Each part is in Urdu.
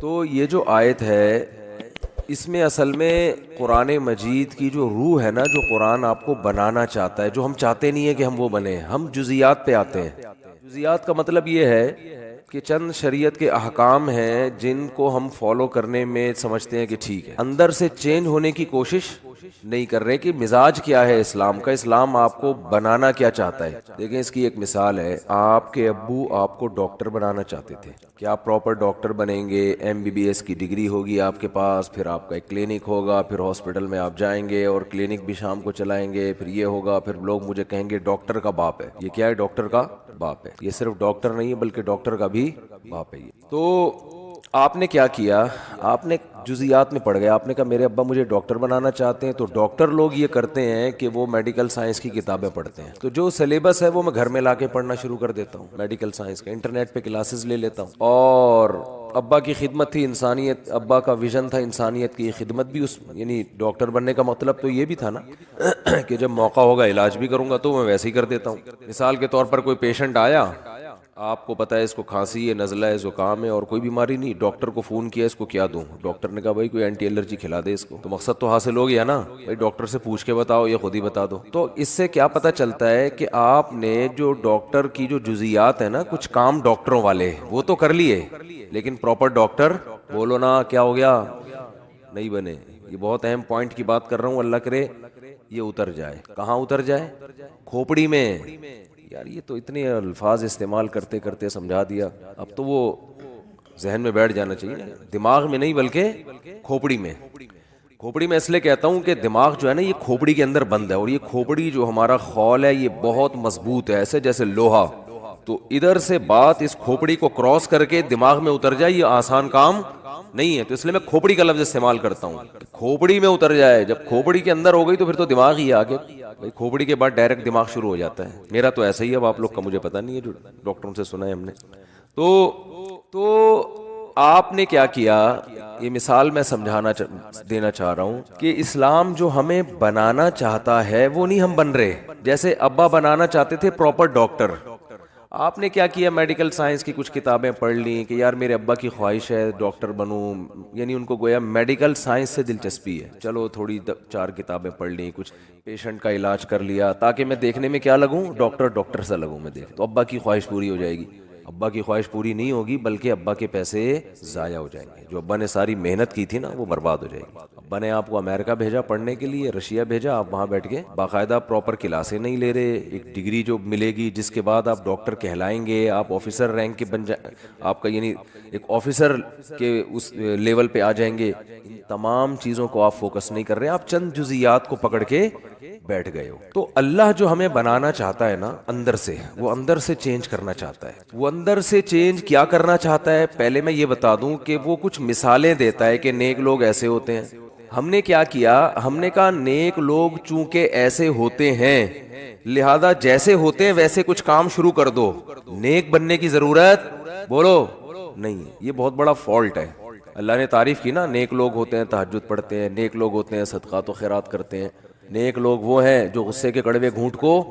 تو یہ جو آیت ہے اس میں اصل میں قرآن مجید کی جو روح ہے نا، جو قرآن آپ کو بنانا چاہتا ہے، جو ہم چاہتے نہیں ہیں کہ ہم وہ بنیں، ہم جزیات پہ آتے ہیں۔ جزیات کا مطلب یہ ہے کہ چند شریعت کے احکام ہیں جن کو ہم فالو کرنے میں سمجھتے ہیں کہ ٹھیک ہے، اندر سے چینج ہونے کی کوشش نہیں کر رہے کہ مزاج کیا ہے اسلام کا، اسلام آپ کو بنانا کیا چاہتا ہے۔ دیکھیں اس کی ایک مثال ہے، آپ کے ابو آپ کو ڈاکٹر بنانا چاہتے تھے کہ آپ پراپر ڈاکٹر بنیں گے، MBBS کی ڈگری ہوگی آپ کے پاس، پھر آپ کا ایک کلینک ہوگا، پھر ہاسپٹل میں آپ جائیں گے اور کلینک بھی شام کو چلائیں گے، پھر یہ ہوگا، پھر لوگ مجھے کہیں گے ڈاکٹر کا باپ ہے۔ یہ کیا ہے؟ ڈاکٹر کا باپ ہے۔ یہ صرف ڈاکٹر نہیں ہے بلکہ ڈاکٹر کا بھی باپ ہے۔ یہ تو آپ نے کیا کیا؟ آپ نے جزیات میں پڑ گئے، آپ نے کہا میرے ابا مجھے ڈاکٹر بنانا چاہتے ہیں، تو ڈاکٹر لوگ یہ کرتے ہیں کہ وہ میڈیکل سائنس کی کتابیں پڑھتے ہیں، تو جو سلیبس ہے وہ میں گھر میں لا کے پڑھنا شروع کر دیتا ہوں، میڈیکل سائنس کا انٹرنیٹ پہ کلاسز لے لیتا ہوں۔ اور ابا کی خدمت تھی انسانیت، ابا کا ویژن تھا انسانیت کی خدمت بھی، اس یعنی ڈاکٹر بننے کا مطلب تو یہ بھی تھا نا کہ جب موقع ہوگا علاج بھی کروں گا، تو میں ویسے ہی کر دیتا ہوں۔ مثال کے طور پر کوئی پیشنٹ آیا، آپ کو پتا ہے اس کو کھانسی ہے، نزلہ ہے، زکام ہے اور کوئی بیماری نہیں، ڈاکٹر کو فون کیا اس کو کیا دوں، ڈاکٹر نے کہا بھائی کوئی اینٹی الرجی کھلا دے اس کو، تو مقصد تو حاصل ہو گیا نا، بھائی ڈاکٹر سے پوچھ کے بتاؤ یا خود ہی بتا دو۔ تو اس سے کیا پتا چلتا ہے کہ آپ نے جو ڈاکٹر کی جو جزیات ہے نا، کچھ کام ڈاکٹروں والے وہ تو کر لیے، لیکن پراپر ڈاکٹر بولو نا کیا ہو گیا؟ نہیں بنے۔ یہ بہت اہم پوائنٹ کی بات کر رہا ہوں، اللہ کرے یہ اتر جائے۔ کہاں اتر جائے؟ کھوپڑی میں۔ یار یہ تو اتنے الفاظ استعمال کرتے کرتے سمجھا دیا، اب تو وہ ذہن میں بیٹھ جانا چاہیے نا، دماغ میں نہیں بلکہ کھوپڑی میں۔ کھوپڑی میں اس لیے کہتا ہوں کہ دماغ جو ہے نا یہ کھوپڑی کے اندر بند ہے، اور یہ کھوپڑی جو ہمارا خول ہے یہ بہت مضبوط ہے، ایسے جیسے لوہا، تو ادھر سے بات اس کھوپڑی کو کراس کر کے دماغ میں اتر جائے یہ آسان کام نہیں ہے، تو اس لیے میں کھوپڑی کا لفظ استعمال کرتا ہوں، کھوپڑی میں اتر جائے۔ جب کھوپڑی کے اندر ہو گئی تو پھر تو دماغ ہی آگے، بھائی کھوپڑی کے بعد ڈائریکٹ دماغ شروع ہو جاتا ہے۔ میرا تو ایسا ہی ہے، اب آپ لوگ کا مجھے پتہ نہیں ہے، جو ڈاکٹروں سے سنا ہے ہم نے۔ تو آپ نے کیا کیا؟ یہ مثال میں سمجھانا دینا چاہ رہا ہوں کہ اسلام جو ہمیں بنانا چاہتا ہے وہ نہیں ہم بن رہے۔ جیسے ابا بنانا چاہتے تھے پراپر ڈاکٹر، آپ نے کیا کیا؟ میڈیکل سائنس کی کچھ کتابیں پڑھ لیں کہ یار میرے ابا کی خواہش ہے ڈاکٹر بنوں، یعنی ان کو گویا میڈیکل سائنس سے دلچسپی ہے، چلو تھوڑی 4 کتابیں پڑھ لیں، کچھ پیشنٹ کا علاج کر لیا تاکہ میں دیکھنے میں کیا لگوں؟ ڈاکٹر سا لگوں میں دیکھ، تو ابا کی خواہش پوری ہو جائے گی۔ ابا کی خواہش پوری نہیں ہوگی بلکہ ابا کے پیسے ضائع ہو جائیں گے، جو ابا نے ساری محنت کی تھی نا وہ برباد ہو جائے گی۔ ابا نے آپ کو امریکہ بھیجا پڑھنے کے لیے، رشیا بھیجا، آپ وہاں بیٹھ کے باقاعدہ پراپر کلاسیں نہیں لے رہے، ایک ڈگری جو ملے گی جس کے بعد آپ ڈاکٹر کہلائیں گے، آپ آفیسر رینک کے بن جائیں، آپ کا یعنی ایک آفیسر کے اس لیول پہ آ جائیں گے، ان تمام چیزوں کو آپ فوکس نہیں کر رہے ہیں، آپ چند جزیات کو پکڑ کے بیٹھ گئے ہو۔ تو اللہ جو ہمیں بنانا چاہتا ہے نا اندر سے، وہ اندر سے چینج کرنا چاہتا ہے۔ وہ اندر سے چینج کیا کرنا چاہتا ہے؟ پہلے میں یہ بتا دوں کہ وہ کچھ مثالیں دیتا ہے کہ نیک لوگ ایسے ہوتے ہیں۔ ہم نے کیا کیا؟ ہم نے کہا نیک لوگ چونکہ ایسے ہوتے ہیں لہذا جیسے ہوتے ہیں ویسے کچھ کام شروع کر دو، نیک بننے کی ضرورت بولو نہیں۔ یہ بہت بڑا فالٹ ہے۔ اللہ نے تعریف کی نا، نیک لوگ ہوتے ہیں تہجد پڑھتے ہیں، نیک لوگ ہوتے ہیں صدقات و خیرات کرتے ہیں، نیک لوگ وہ ہیں جو غصے کے کڑوے گھونٹ کو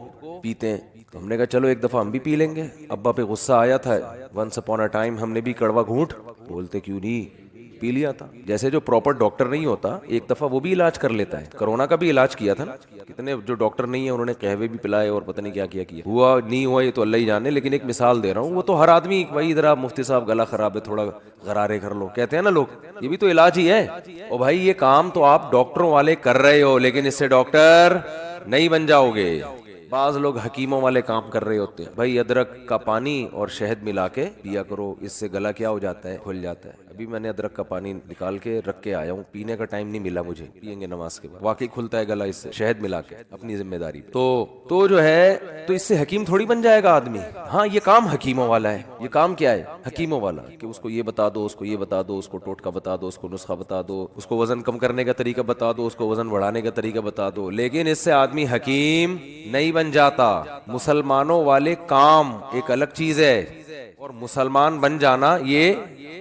پیتے ہیں۔ تو ہم نے کہا چلو ایک دفعہ ہم بھی پی لیں گے، ابا پہ غصہ آیا تھا، ونس اپون اے ٹائم ہم نے بھی کڑوا گھونٹ بولتے کیوں نہیں پی لیا تھا۔ جیسے جو پراپر ڈاکٹر نہیں ہوتا ایک دفعہ وہ بھی علاج کر لیتا ہے، کرونا کا بھی علاج کیا تھا نا، کتنے جو ڈاکٹر نہیں ہیں انہوں نے قہوے بھی پلائے اور پتہ نہیں کیا کیا ہوا نہیں ہوا یہ تو اللہ ہی جانے، لیکن ایک مثال دے رہا ہوں، وہ تو ہر آدمی بھائی ادھر آپ مفتی صاحب گلا خراب ہے تھوڑا غرارے کر لو کہتے ہیں نا لوگ، یہ بھی تو علاج ہی ہے۔ او بھائی یہ کام تو آپ ڈاکٹروں والے کر رہے ہو لیکن اس سے ڈاکٹر نہیں بن جاؤ گے۔ بعض لوگ حکیموں والے کام کر رہے ہوتے ہیں، بھائی ادرک کا پانی اور شہد ملا کے پیا کرو، اس سے گلا کیا ہو جاتا ہے؟ کھل جاتا ہے۔ ابھی میں نے ادرک کا پانی نکال کے رکھ کے آیا ہوں، پینے کا ٹائم نہیں ملا مجھے، پئیں گے نماز کے بعد، واقعی کھلتا ہے گلا اس سے شہد ملا کے، اپنی ذمہ داری پہ۔ تو جو ہے تو اس سے حکیم تھوڑی بن جائے گا آدمی، ہاں یہ کام حکیموں والا ہے۔ یہ کام کیا ہے؟ حکیموں والا، کہ اس کو یہ بتا دو، اس کو یہ بتا دو، اس کو ٹوٹکا بتا دو، اس کو نسخہ بتا دو، اس کو وزن کم کرنے کا طریقہ بتا دو، اس کو وزن بڑھانے کا طریقہ بتا دو، لیکن اس سے آدمی حکیم نہیں بن جاتا۔ مسلمانوں والے کام ایک الگ چیز ہے اور مسلمان بن جانا یہ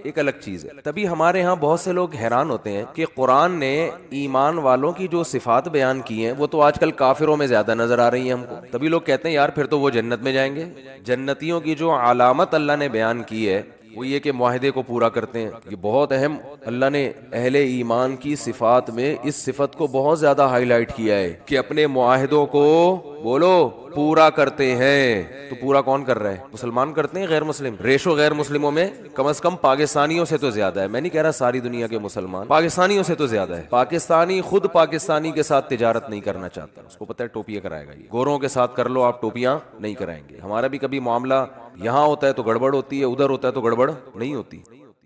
ایک الگ چیز ہے۔ تبھی ہمارے ہاں بہت سے لوگ حیران ہوتے ہیں کہ قرآن نے ایمان والوں کی جو صفات بیان کی ہیں وہ تو آج کل کافروں میں زیادہ نظر آ رہی ہیں ہم کو، تبھی لوگ کہتے ہیں یار پھر تو وہ جنت میں جائیں گے۔ جنتیوں کی جو علامت اللہ نے بیان کی ہے وہ یہ کہ معاہدے کو پورا کرتے ہیں. یہ بہت اہم، اللہ نے اہل ایمان کی صفات میں اس صفت کو بہت زیادہ ہائی لائٹ کیا ہے کہ اپنے معاہدوں کو بولو پورا کرتے ہیں. تو پورا کون کر رہا ہے؟ مسلمان کرتے ہیں، غیر مسلم. ریشو غیر مسلموں میں کم از کم پاکستانیوں سے تو زیادہ ہے. میں نہیں کہہ رہا ساری دنیا کے مسلمان، پاکستانیوں سے تو زیادہ ہے. پاکستانی خود پاکستانی کے ساتھ تجارت نہیں کرنا چاہتا، اس کو پتہ ہے ٹوپیاں کرائے گا. یہ گوروں کے ساتھ کر لو آپ، ٹوپیاں نہیں کرائیں گے. ہمارا بھی کبھی معاملہ یہاں ہوتا ہے تو گڑبڑ ہوتی ہے، ادھر ہوتا ہے تو گڑبڑ نہیں ہوتی.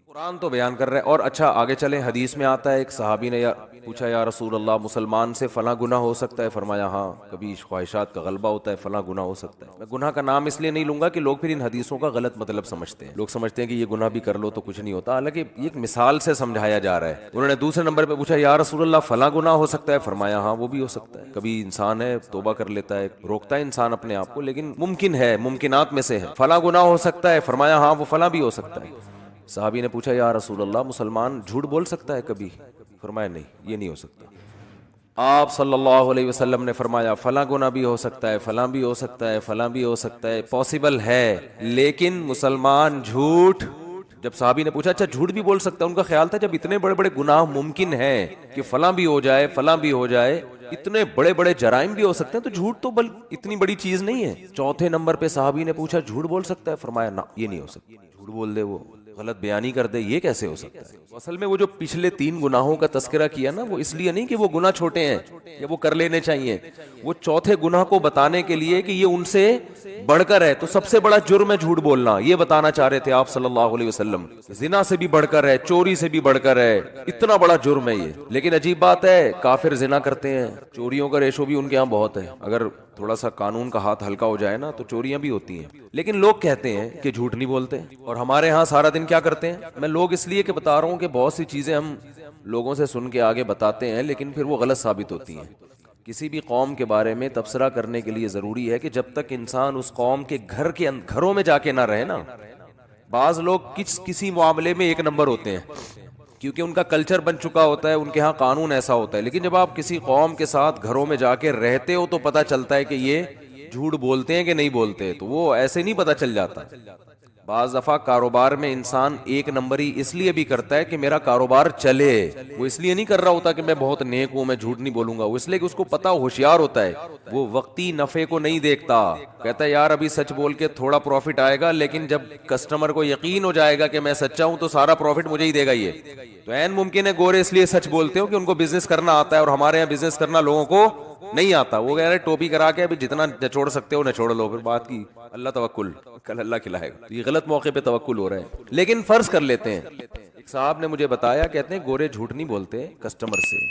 قرآن تو بیان کر رہے ہیں. اور اچھا آگے چلیں، حدیث میں آتا ہے ایک صحابی نے پوچھا یا رسول اللہ مسلمان سے فلاں گناہ ہو سکتا ہے؟ فرمایا ہاں، کبھی خواہشات کا غلبہ ہوتا ہے، فلاں گناہ ہو سکتا ہے. میں گناہ کا نام اس لیے نہیں لوں گا کہ لوگ پھر ان حدیثوں کا غلط مطلب سمجھتے ہیں. لوگ سمجھتے ہیں کہ یہ گناہ بھی کر لو تو کچھ نہیں ہوتا، حالانکہ یہ ایک مثال سے سمجھایا جا رہا ہے. انہوں نے دوسرے نمبر پہ پوچھا یا رسول اللہ فلاں گناہ ہو سکتا ہے؟ فرمایا ہاں وہ بھی ہو سکتا ہے. کبھی انسان ہے توبہ کر لیتا ہے، روکتا ہے انسان اپنے آپ کو، لیکن ممکن ہے، ممکنات میں سے ہے. فلاں گناہ ہو سکتا ہے؟ فرمایا ہاں وہ فلاں بھی ہو سکتا ہے. صحابی نے پوچھا یا رسول اللہ مسلمان جھوٹ بول سکتا ہے کبھی؟ فرمایا نہیں، یہ نہیں ہو سکتا. آپ صلی اللہ علیہ وسلم نے فرمایا فلاں گناہ بھی ہو سکتا ہے، فلاں بھی ہو سکتا ہے، فلاں بھی ہو سکتا ہے، پاسبل ہے، لیکن مسلمان جھوٹ. جب صحابی نے پوچھا اچھا جھوٹ بھی بول سکتا ہے، ان کا خیال تھا جب اتنے بڑے بڑے گناہ ممکن ہیں کہ فلاں بھی ہو جائے، فلاں بھی ہو جائے، اتنے بڑے بڑے جرائم بھی ہو سکتے ہیں، تو جھوٹ تو اتنی بڑی چیز نہیں ہے. چوتھے نمبر پہ صحابی نے پوچھا جھوٹ بول سکتا ہے؟ فرمایا نہ، یہ نہیں ہو سکتا. جھوٹ بول دے، وہ غلط بیانی کر دے، یہ کیسے ہو سکتا ہے؟ اصل میں وہ جو پچھلے 3 گناہوں کا تذکرہ کیا نا، وہ اس لیے نہیں کہ وہ گناہ چھوٹے ہیں یا وہ کر لینے چاہیے، وہ چوتھے گناہ کو بتانے کے لیے کہ یہ ان سے بڑھ کر ہے. تو سب سے بڑا جرم ہے جھوٹ بولنا، یہ بتانا چاہ رہے تھے آپ صلی اللہ علیہ وسلم. زنا سے بھی بڑھ کر ہے، چوری سے بھی بڑھ کر ہے، اتنا بڑا جرم ہے یہ. لیکن عجیب بات ہے، کافر زنا کرتے ہیں، چوریوں کا ریشو بھی ان کے ہاں بہت ہے. اگر تھوڑا سا قانون کا ہاتھ ہلکا ہو جائے نا تو چوریاں بھی ہوتی ہیں. لیکن لوگ کہتے ہیں کہ جھوٹ نہیں بولتے، اور ہمارے ہاں سارا دن کیا کرتے ہیں. میں لوگ اس لیے کہ بتا رہا ہوں کہ بہت سی چیزیں ہم لوگوں سے سن کے آگے بتاتے ہیں لیکن پھر وہ غلط ثابت ہوتی ہیں. کسی بھی قوم کے بارے میں تبصرہ کرنے کے لیے ضروری ہے کہ جب تک انسان اس قوم کے گھروں میں جا کے نہ رہے نا. بعض لوگ کسی معاملے میں 1 نمبر ہوتے ہیں کیونکہ ان کا کلچر بن چکا ہوتا ہے، ان کے ہاں قانون ایسا ہوتا ہے. لیکن جب آپ کسی قوم کے ساتھ گھروں میں جا کے رہتے ہو تو پتہ چلتا ہے کہ یہ جھوٹ بولتے ہیں کہ نہیں بولتے. تو وہ ایسے نہیں پتہ چل جاتا. بعض دفعہ کاروبار میں انسان 1 نمبری اس لیے بھی کرتا ہے کہ میرا کاروبار چلے. وہ اس لیے نہیں کر رہا ہوتا کہ میں بہت نیک ہوں، میں جھوٹ نہیں بولوں گا. وہ اس لیے کہ اس کو پتا، ہوشیار ہوتا ہے، وہ وقتی نفع کو نہیں دیکھتا. کہتا ہے یار ابھی سچ بول کے تھوڑا پروفٹ آئے گا، لیکن جب کسٹمر کو یقین ہو جائے گا کہ میں سچا ہوں تو سارا پروفٹ مجھے ہی دے گا. یہ تو عین ممکن ہے گورے اس لیے سچ بولتے ہو کہ ان کو بزنس کرنا آتا ہے، اور ہمارے یہاں بزنس کرنا لوگوں کو نہیں آتا. وہ کہہ رہے ٹوپی کرا کے ابھی جتنا نچوڑ سکتے ہو نچوڑ لو، پھر بات کی اللہ توکل، کل اللہ کھلائے گا. یہ غلط موقع پہ توکل ہو رہا ہے. لیکن فرض کر لیتے ہیں، ایک صاحب نے مجھے بتایا، کہتے ہیں گورے جھوٹ نہیں بولتے کسٹمر سے،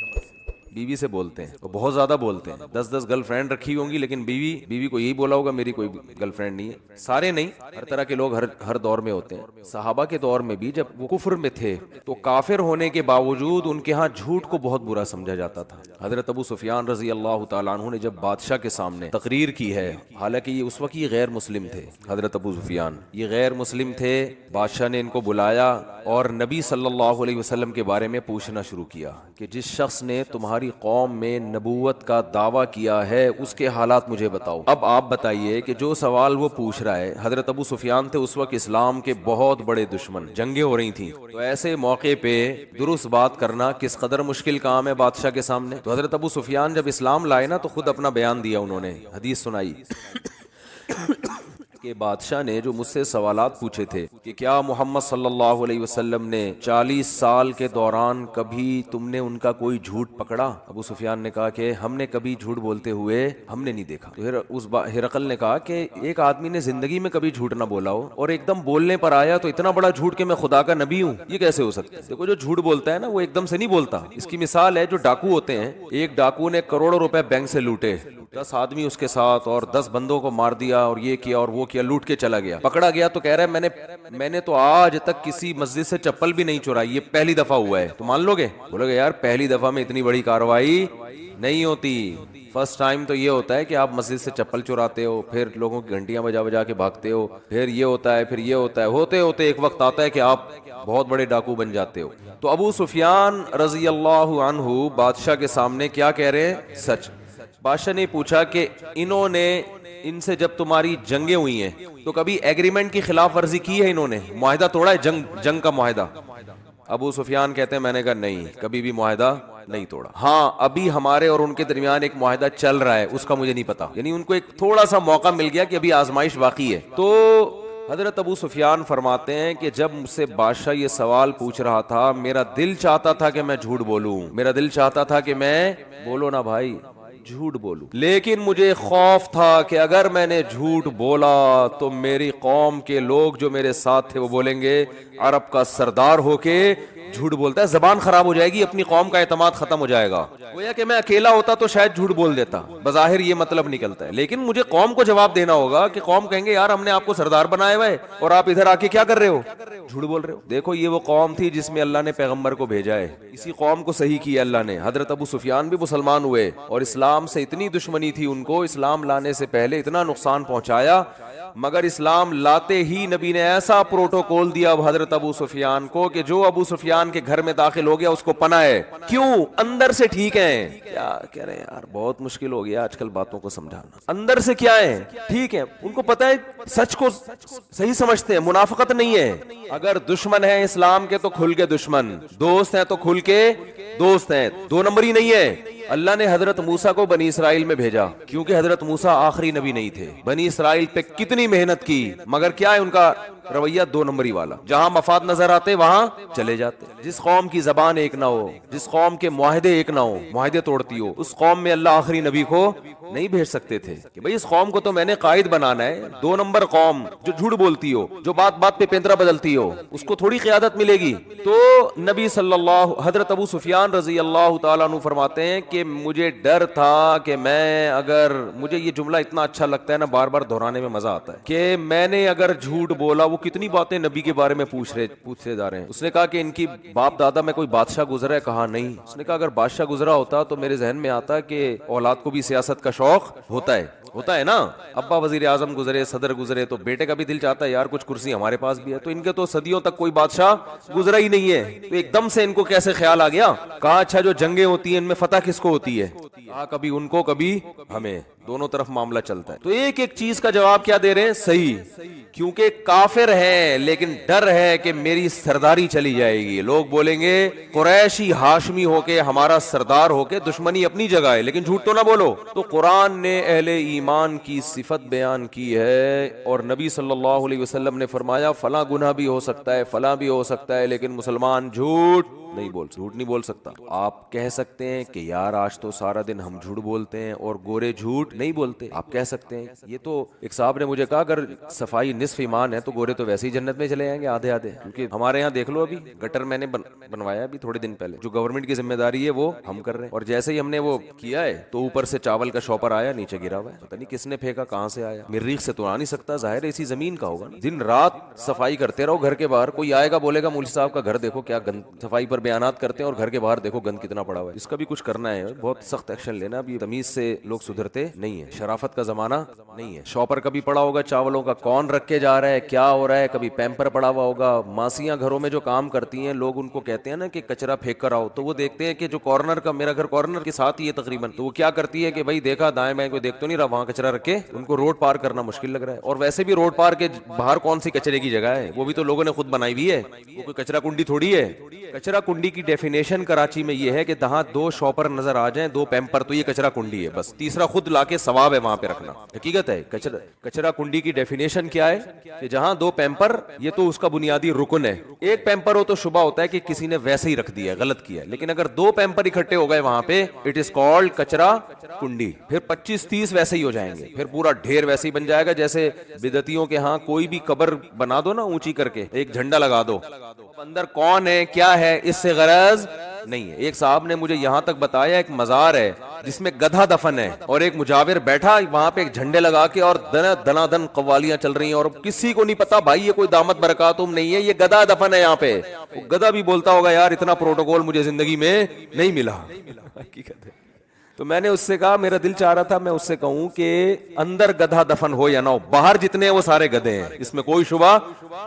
بیوی سے بولتے ہیں. وہ بہت زیادہ بولتے ہیں، 10 گرل فرینڈ رکھی ہوں گی، لیکن بیوی کو یہی بولا ہوگا میری کوئی گرل فرینڈ نہیں ہے. سارے نہیں، ہر طرح کے لوگ ہر دور میں ہوتے ہیں. صحابہ کے دور میں بھی جب وہ کفر میں تھے تو کافر ہونے کے باوجود ان کے ہاں جھوٹ کو بہت برا سمجھا جاتا تھا. حضرت ابو سفیان رضی اللہ تعالیٰ عنہ نے جب بادشاہ کے سامنے تقریر کی ہے، حالانکہ یہ اس وقت یہ غیر مسلم تھے، حضرت ابو سفیان یہ غیر مسلم تھے. بادشاہ نے ان کو بلایا اور نبی صلی اللہ علیہ وسلم کے بارے میں پوچھنا شروع کیا کہ جس شخص نے تمہاری قوم میں نبوت کا دعویٰ کیا ہے اس کے حالات مجھے بتاؤ. اب آپ بتائیے کہ جو سوال وہ پوچھ رہا ہے، حضرت ابو سفیان تھے اس وقت اسلام کے بہت بڑے دشمن، جنگیں ہو رہی تھیں، تو ایسے موقع پہ درست بات کرنا کس قدر مشکل کام ہے بادشاہ کے سامنے. تو حضرت ابو سفیان جب اسلام لائے نا تو خود اپنا بیان دیا، انہوں نے حدیث سنائی کہ بادشاہ نے جو مجھ سے سوالات پوچھے تھے کہ کیا محمد صلی اللہ علیہ وسلم نے 40 سال کے دوران کبھی تم نے ان کا کوئی جھوٹ پکڑا؟ ابو سفیان نے کہا کہ ہم نے کبھی جھوٹ بولتے ہوئے ہم نے نہیں دیکھا. تو اس ہرقل نے کہا کہ ایک آدمی نے زندگی میں کبھی جھوٹ نہ بولا ہو اور ایک دم بولنے پر آیا تو اتنا بڑا جھوٹ کہ میں خدا کا نبی ہوں، یہ کیسے ہو سکتا ہے؟ دیکھو جو جھوٹ بولتا ہے نا وہ ایک دم سے نہیں بولتا. اس کی مثال ہے جو ڈاکو ہوتے ہیں، ایک ڈاکو نے کروڑوں روپے بینک سے لوٹے، 10 آدمی اس کے ساتھ اور 10 بندوں کو مار دیا اور یہ کیا اور وہ کیا، لوٹ کے چلا گیا. پکڑا گیا تو کہہ رہا ہے میں نے تو آج تک کسی مسجد سے چپل بھی نہیں چورائی، یہ پہلی دفعہ ہوا ہے. تو مان لو گے؟ بولو گے یار پہلی دفعہ میں اتنی بڑی کارروائی نہیں ہوتی. فرسٹ ٹائم تو یہ ہوتا ہے کہ آپ مسجد سے چپل چوراتے ہو، پھر لوگوں کی گھنٹیاں بجا بجا کے بھاگتے ہو، پھر یہ ہوتا ہے، پھر یہ ہوتا ہے، ہوتے ہوتے ایک وقت آتا ہے کہ آپ بہت بڑے ڈاکو بن جاتے ہو. تو ابو سفیان رضی اللہ عنہ بادشاہ کے سامنے کیا کہہ رہے ہیں؟ سچ. بادشاہ نے پوچھا کہ انہوں نے ان سے جب تمہاری جنگیں ہوئی ہیں تو کبھی ایگریمنٹ کی خلاف ورزی کی ہے انہوں نے؟ معاہدہ توڑا ہے؟ جنگ کا معاہدہ؟ ابو سفیان کہتے ہیں میں نے کہا نہیں، کبھی بھی معاہدہ نہیں توڑا. ہاں ابھی ہمارے اور ان کے درمیان ایک معاہدہ چل رہا ہے، اس کا مجھے نہیں پتا. یعنی ان کو ایک تھوڑا سا موقع مل گیا کہ ابھی آزمائش باقی ہے. تو حضرت ابو سفیان فرماتے ہیں کہ جب مجھ سے بادشاہ یہ سوال پوچھ رہا تھا میرا دل چاہتا تھا کہ میں جھوٹ بولوں، میرا دل چاہتا تھا کہ میں بولو نا بھائی جھوٹ بولوں، لیکن مجھے خوف تھا کہ اگر میں نے جھوٹ بولا تو میری قوم کے لوگ جو میرے ساتھ تھے وہ بولیں گے عرب کا سردار ہو کے جھوٹ بولتا ہے، زبان خراب ہو جائے گی، اپنی قوم کا اعتماد ختم ہو جائے گا. گویا کہ میں اکیلا ہوتا تو شاید جھوٹ بول دیتا، بظاہر یہ مطلب نکلتا ہے، لیکن مجھے قوم کو جواب دینا ہوگا کہ قوم کہیں گے یار ہم نے آپ کو سردار بنایا ہوا ہے اور آپ ادھر آ کے کیا کر رہے ہو، جھوٹ بول رہے ہو. دیکھو یہ وہ قوم تھی جس میں اللہ نے پیغمبر کو بھیجا ہے، اسی قوم کو صحیح کیا اللہ نے. حضرت ابو سفیان بھی مسلمان ہوئے اور اسلام سے اتنی دشمنی تھی ان کو، اسلام لانے سے پہلے اتنا نقصان پہنچایا، مگر اسلام لاتے ہی نبی نے ایسا پروٹوکول دیا حضرت ابو سفیان کو کہ جو ابو سفیان کے گھر میں داخل ہو گیا اس کو پناہ ہے. کیوں؟ اندر سے ٹھیک ہیں. کیا کہہ رہے ہیں یار، بہت مشکل ہو گیا آج کل باتوں کو سمجھانا. اندر سے کیا ہے؟ ٹھیک ہے، ان کو پتہ ہے، سچ کو صحیح سمجھتے ہیں، منافقت نہیں ہے. اگر دشمن ہے اسلام کے تو کھل کے دشمن، دوست ہیں تو کھل کے دوست ہیں، دو نمبری نہیں ہے. اللہ نے حضرت موسیٰ کو بنی اسرائیل میں بھیجا کیونکہ حضرت موسیٰ آخری نبی نہیں تھے. بنی اسرائیل پہ کتنی محنت کی، مگر کیا ہے ان کا رویہ؟ دو نمبری والا. جہاں مفاد نظر آتے وہاں چلے جاتے. جس قوم کی زبان ایک نہ ہو، جس قوم کے معاہدے ایک نہ ہو، معاہدے توڑتی ہو، اس قوم میں اللہ آخری نبی کو نہیں بھیج سکتے تھے کہ بھئی اس قوم کو تو میں نے قائد بنانا ہے. دو نمبر قوم جو جھوٹ بولتی ہو، جو بات بات پہ پینترا بدلتی ہو، اس کو تھوڑی قیادت ملے گی. تو نبی صلی اللہ، حضرت ابو سفیان رضی اللہ تعالیٰ عنہ فرماتے ہیں کہ مجھے ڈر تھا کہ میں اگر، مجھے یہ جملہ اتنا اچھا لگتا ہے نا، بار بار دہرانے میں مزہ آتا ہے، کہ میں نے اگر جھوٹ بولا، وہ کتنی باتیں نبی کے بارے میں پوچھتے جا رہے ہیں. اس نے کہا کہ ان کی باپ دادا میں کوئی بادشاہ گزرا ہے؟ کہا نہیں. اس نے کہا اگر بادشاہ گزرا ہوتا تو میرے ذہن میں آتا کہ اولاد کو بھی سیاست کا شوق ہوتا ہے نا. ابا وزیر اعظم گزرے، صدر گزرے، تو بیٹے کا بھی دل چاہتا ہے یار کچھ کرسی ہمارے پاس بھی ہے. تو ان کے تو صدیوں تک کوئی بادشاہ گزرا ہی نہیں ہے، تو ایک دم سے ان کو کیسے خیال آ گیا؟ کہا اچھا جو جنگیں ہوتی ہیں ان میں فتح کس کو ہوتی ہے؟ کہا کبھی ان کو کبھی ہمیں، دونوں طرف معاملہ چلتا ہے. تو ایک ایک چیز کا جواب کیا دے رہے ہیں؟ صحیح، کیونکہ کافر ہے لیکن ڈر ہے کہ میری سرداری چلی جائے گی، لوگ بولیں گے قریشی ہاشمی ہو کے ہمارا سردار ہو کے. دشمنی اپنی جگہ ہے لیکن جھوٹ تو نہ بولو. تو قرآن نے اہل ایمان کی صفت بیان کی ہے اور نبی صلی اللہ علیہ وسلم نے فرمایا فلاں گناہ بھی ہو سکتا ہے، فلاں بھی ہو سکتا ہے، لیکن مسلمان جھوٹ نہیں بول سکتا. آپ کہہ سکتے ہیں کہ یار آج تو سارا دن ہم جھوٹ بولتے ہیں اور گورے جھوٹ نہیں بولتے. آپ کہہ سکتے ہیں. یہ تو ایک صاحب نے مجھے کہا اگر صفائی نصف ایمان ہے تو گورے تو ویسے ہی جنت میں چلے جائیں گے آدھے. کیونکہ ہمارے یہاں دیکھ لو، ابھی گٹر میں نے بنوایا ابھی تھوڑے دن پہلے، جو گورنمنٹ کی ذمہ داری ہے وہ ہم کر رہے ہیں. اور جیسے ہی ہم نے وہ کیا ہے تو اوپر سے چاول کا شاپر آیا، نیچے گرا ہوا ہے، پتہ نہیں کس نے پھینکا، کہاں سے آیا. مریخ سے تو آ نہیں سکتا، ظاہر ہے اسی زمین کا ہوگا. دن رات صفائی کرتے رہو گھر کے باہر. کوئی آئے گا بولے گا مولوی صاحب کا گھر دیکھو کیا گند، صفائی پر بیانات کرتے ہیں اور گھر کے باہر دیکھو گند کتنا پڑا ہوا ہے. اس کا بھی کچھ کرنا ہے، بہت سخت ایکشن لینا. ابھی تمیز سے لوگ سدھرتے نہیں ہیں، شرافت کا زمانہ نہیں ہے. شاپر کبھی پڑا ہوگا چاولوں کا، کون رکھ کے جا رہا ہے، کیا ہو رہا ہے. کبھی پیمپر پڑا ہوا ہوگا. ماسیاں گھروں میں جو کام کرتی ہیں، لوگ ان کو کہتے ہیں نا کہ کچرا پھینک کر آؤ، تو وہ دیکھتے ہیں کہ جو کارنر کا، میرا گھر کارنر کے ساتھ ہی ہے تقریباً، تو وہ کیا کرتی ہے کہ بھائی دیکھا دائیں بائیں کوئی دیکھ تو نہیں رہا، وہاں کچرا رکھے. ان کو روڈ پار کرنا مشکل لگ رہا ہے. اور ویسے بھی روڈ پار کے باہر کون سی کچرے کی جگہ ہے، وہ بھی تو لوگوں نے خود بنائی ہوئی ہے، وہ کوئی کچرا کنڈی تھوڑی ہے. کچرا کنڈی کی ڈیفینیشن کراچی میں یہ ہے کہ جہاں دو شاپر نظر آ جائیں، دو پیمپر، تو یہ کچرا کنڈی ہے بس. تیسرا خود لا کے ثواب ہے وہاں پہ رکھنا. حقیقت ہے. کچرا کنڈی کی ڈیفینیشن کیا ہے کہ جہاں دو پیمپر، یہ تو اس کا بنیادی رکن ہے. ایک پیمپر ہو تو شبہ ہوتا ہے کہ کسی نے ویسے ہی رکھ دیا، غلط کیا. لیکن اگر دو پیمپر اکٹھے ہو گئے وہاں پہ، اٹ از کالڈ کچرا کنڈی. پھر 25-30 ویسے ہی ہو جائیں گے، پھر پورا ڈھیر ویسے ہی بن جائے گا. جیسے بدعتیوں کے ہاں کوئی بھی قبر بنا دو نا اونچی کر کے، ایک جھنڈا لگا دو، اندر کون ہے کیا ہے اس سے غرض نہیں ہے. ایک صاحب نے مجھے یہاں تک بتایا ایک مزار ہے جس میں گدھا دفن ہے، اور ایک مجاور بیٹھا وہاں پہ ایک جھنڈے لگا کے، اور دنا دن قوالیاں چل رہی ہیں، اور کسی کو نہیں پتا بھائی یہ کوئی دامت برکاتم نہیں ہے، یہ گدھا دفن ہے یہاں پہ. گدھا بھی بولتا ہوگا یار اتنا پروٹوکول مجھے زندگی میں نہیں ملا. حقیقت ہے. تو میں نے اس سے کہا, میرا دل چاہ رہا تھا میں اس سے کہوں کہ اندر گدھا دفن ہو یا نہ ہو, باہر جتنے ہیں وہ سارے گدھے ہیں, اس میں کوئی شبہ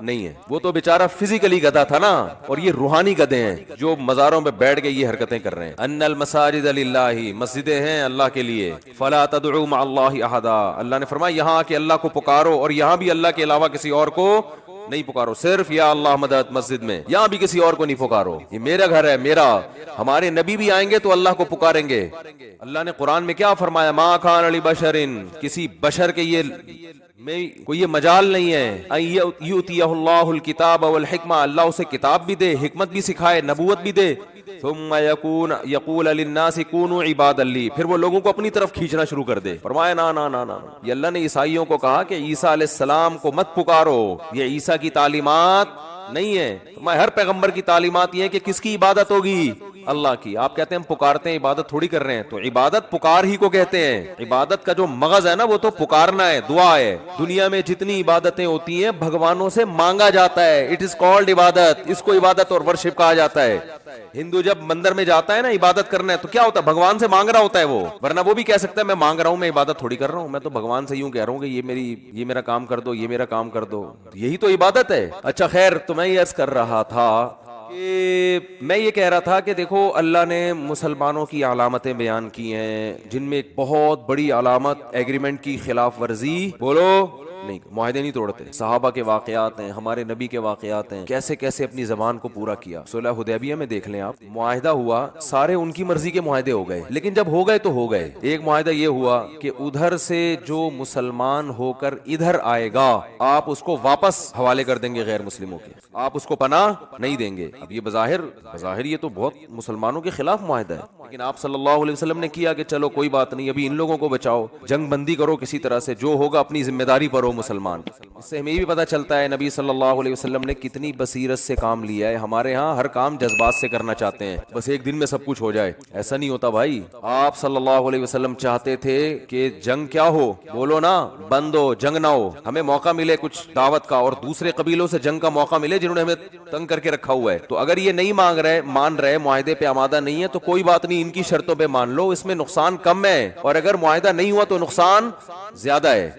نہیں ہے. وہ تو بیچارہ فزیکلی گدھا تھا نا, اور یہ روحانی گدھے ہیں جو مزاروں پہ بیٹھ کے یہ حرکتیں کر رہے ہیں. ان المساجد للہ, مسجدیں ہیں اللہ کے لیے. فلا تدعوا مع اللہ احدا, اللہ نے فرمایا یہاں آ کے اللہ کو پکارو, اور یہاں بھی اللہ کے علاوہ کسی اور کو نہیں پکارو, صرف یا اللہ مدد مسجد میں, یہاں بھی کسی اور کو نہیں پکارو, یہ میرا گھر ہے میرا. ہمارے نبی بھی آئیں گے تو اللہ کو پکاریں گے. اللہ نے قرآن میں کیا فرمایا, ما کان لبشر, کسی بشر کے میں کوئی یہ مجال نہیں ہے, ان یؤتیہ اللہ الکتاب والحکمہ, اللہ اسے کتاب بھی دے, حکمت بھی سکھائے, نبوت بھی دے, ثم یقول للناس کونوا عبادا لی, پھر وہ لوگوں کو اپنی طرف کھینچنا شروع کر دے. فرمایا نا نا نا نا, یہ اللہ نے عیسائیوں کو کہا کہ عیسیٰ علیہ السلام کو مت پکارو, یہ عیسیٰ کی تعلیمات نہیں ہے. ہر پیغمبر کی تعلیمات یہ ہے کہ کس کی عبادت ہوگی, اللہ کی. آپ کہتے ہیں ہم پکارتے ہیں, عبادت تھوڑی کر رہے ہیں. تو عبادت پکار ہی کو کہتے ہیں. عبادت کا جو مغز ہے نا وہ تو پکارنا ہے, دعا ہے. دنیا میں جتنی عبادتیں ہوتی ہیں بھگوانوں سے مانگا جاتا ہے, اٹ از کالڈ عبادت, اس کو عبادت اور ورشپ کہا جاتا ہے. ہندو جب مندر میں جاتا ہے نا عبادت کرنا ہے تو کیا ہوتا ہے, بھگوان سے مانگ رہا ہوتا ہے وہ, ورنہ وہ بھی کہہ سکتا ہے میں مانگ رہا ہوں, میں عبادت تھوڑی کر رہا ہوں, میں تو بھگوان سے یوں کہہ رہا ہوں کہ یہ میرا کام کر دو, یہ میرا کام کر دو, یہی تو عبادت ہے. اچھا خیر, تو میں یہ عرض کر رہا تھا کہ میں یہ کہہ رہا تھا کہ دیکھو اللہ نے مسلمانوں کی علامتیں بیان کی ہیں, جن میں ایک بہت بڑی علامت ایگریمنٹ کی خلاف ورزی, بولو نہیں, معاہدے نہیں توڑتے. صحابہ کے واقعات ہیں, ہمارے نبی کے واقعات ہیں, کیسے کیسے اپنی زبان کو پورا کیا. صلح حدیبیہ میں دیکھ لیں آپ, معاہدہ ہوا, سارے ان کی مرضی کے معاہدے ہو گئے, لیکن جب ہو گئے تو ہو گئے. ایک معاہدہ یہ ہوا کہ ادھر سے جو مسلمان ہو کر ادھر آئے گا آپ اس کو واپس حوالے کر دیں گے غیر مسلموں کے, آپ اس کو پناہ نہیں دیں گے. اب یہ بظاہر یہ تو بہت مسلمانوں کے خلاف معاہدہ ہے, لیکن آپ صلی اللہ علیہ وسلم نے کیا کہ چلو کوئی بات نہیں, ابھی ان لوگوں کو بچاؤ, جنگ بندی کرو کسی طرح سے, جو ہوگا اپنی ذمہ داری پر ہو مسلمان. اس سے ہمیں یہ بھی پتہ چلتا ہے نبی صلی اللہ علیہ وسلم نے کتنی بصیرت سے کام لیا ہے. ہمارے ہاں ہر کام جذبات سے کرنا چاہتے ہیں, بس ایک دن میں سب کچھ ہو جائے, ایسا نہیں ہوتا بھائی. آپ صلی اللہ علیہ وسلم چاہتے تھے کہ جنگ کیا ہو, بولو نا, بند ہو, جنگ نہ ہو, ہمیں موقع ملے کچھ دعوت کا, اور دوسرے قبیلوں سے جنگ کا موقع ملے جنہوں نے ہمیں تنگ کر کے رکھا ہوا ہے. تو اگر یہ نہیں مان رہے, معاہدے پہ آمادہ نہیں ہے, تو کوئی بات نہیں, ان کی شرطوں پہ مان لو, اس میں نقصان کم ہے, اور اگر معاہدہ نہیں ہوا تو نقصان زیادہ ہے.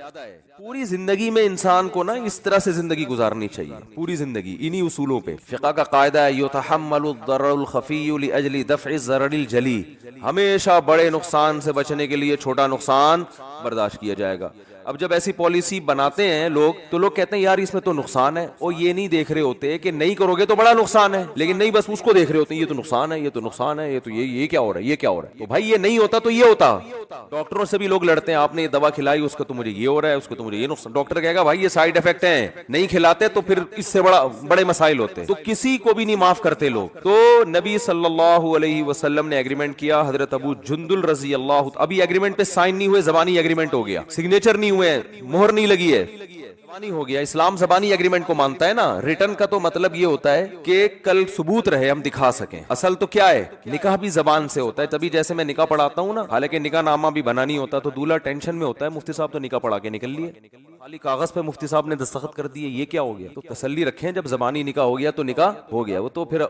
پوری زندگی میں انسان کو نا اس طرح سے زندگی گزارنی چاہیے, پوری زندگی انہی اصولوں پہ. فقہ کا قاعدہ ہے, یتحمل الضرر الخفی لاجل دفع الضرر الجلی, ہمیشہ بڑے نقصان سے بچنے کے لیے چھوٹا نقصان برداشت کیا جائے گا. اب جب ایسی پالیسی بناتے ہیں لوگ تو لوگ کہتے ہیں یار اس میں تو نقصان ہے, اور یہ نہیں دیکھ رہے ہوتے کہ نہیں کرو گے تو بڑا نقصان ہے, لیکن نہیں بس اس کو دیکھ رہے ہوتے ہیں یہ تو نقصان ہے, یہ تو نقصان ہے, یہ تو یہ کیا ہو رہا ہے, یہ کیا ہو رہا ہے. تو بھائی یہ نہیں ہوتا تو یہ ہوتا. ڈاکٹروں سے بھی لوگ لڑتے ہیں, آپ نے یہ دوا کھلائی اس کو تو مجھے یہ ہو رہا ہے, اس کو تو مجھے یہ نقصان. ڈاکٹر کہے گا بھائی یہ سائیڈ افیکٹ ہیں, نہیں کھلاتے تو پھر اس سے بڑے مسائل ہوتے. تو کسی کو بھی نہیں معاف کرتے لوگ. تو نبی صلی اللہ علیہ وسلم نے ایگریمنٹ کیا, حضرت ابو جندل رضی اللہ, ابھی ایگریمنٹ پہ سائن نہیں ہوئے, زبانی ایگریمنٹ ہو گیا, سگنیچر نہیں ہوئے, مہر نہیں لگی ہے, زبانی ہو گیا. اسلام زبانی ایگریمنٹ کو مانتا ہے نا. ریٹن کا تو مطلب یہ ہوتا ہے کہ کل ثبوت رہے, ہم دکھا سکیں. اصل تو کیا ہے, نکاح بھی زبان سے ہوتا ہے. تبھی جیسے میں نکاح پڑھاتا ہوں نا, حالانکہ نکاح نامہ بھی بنا نہیں ہوتا, تو دولہا ٹینشن میں ہوتا ہے, مفتی صاحب تو نکاح پڑھا کے نکل لیے, خالی کاغذ پہ مفتی صاحب نے دستخط کر دیے, یہ کیا ہو گیا. تو تسلی رکھیں, جب زبانی نکاح ہو گیا تو نکاح ہو گیا. وہ تو پھر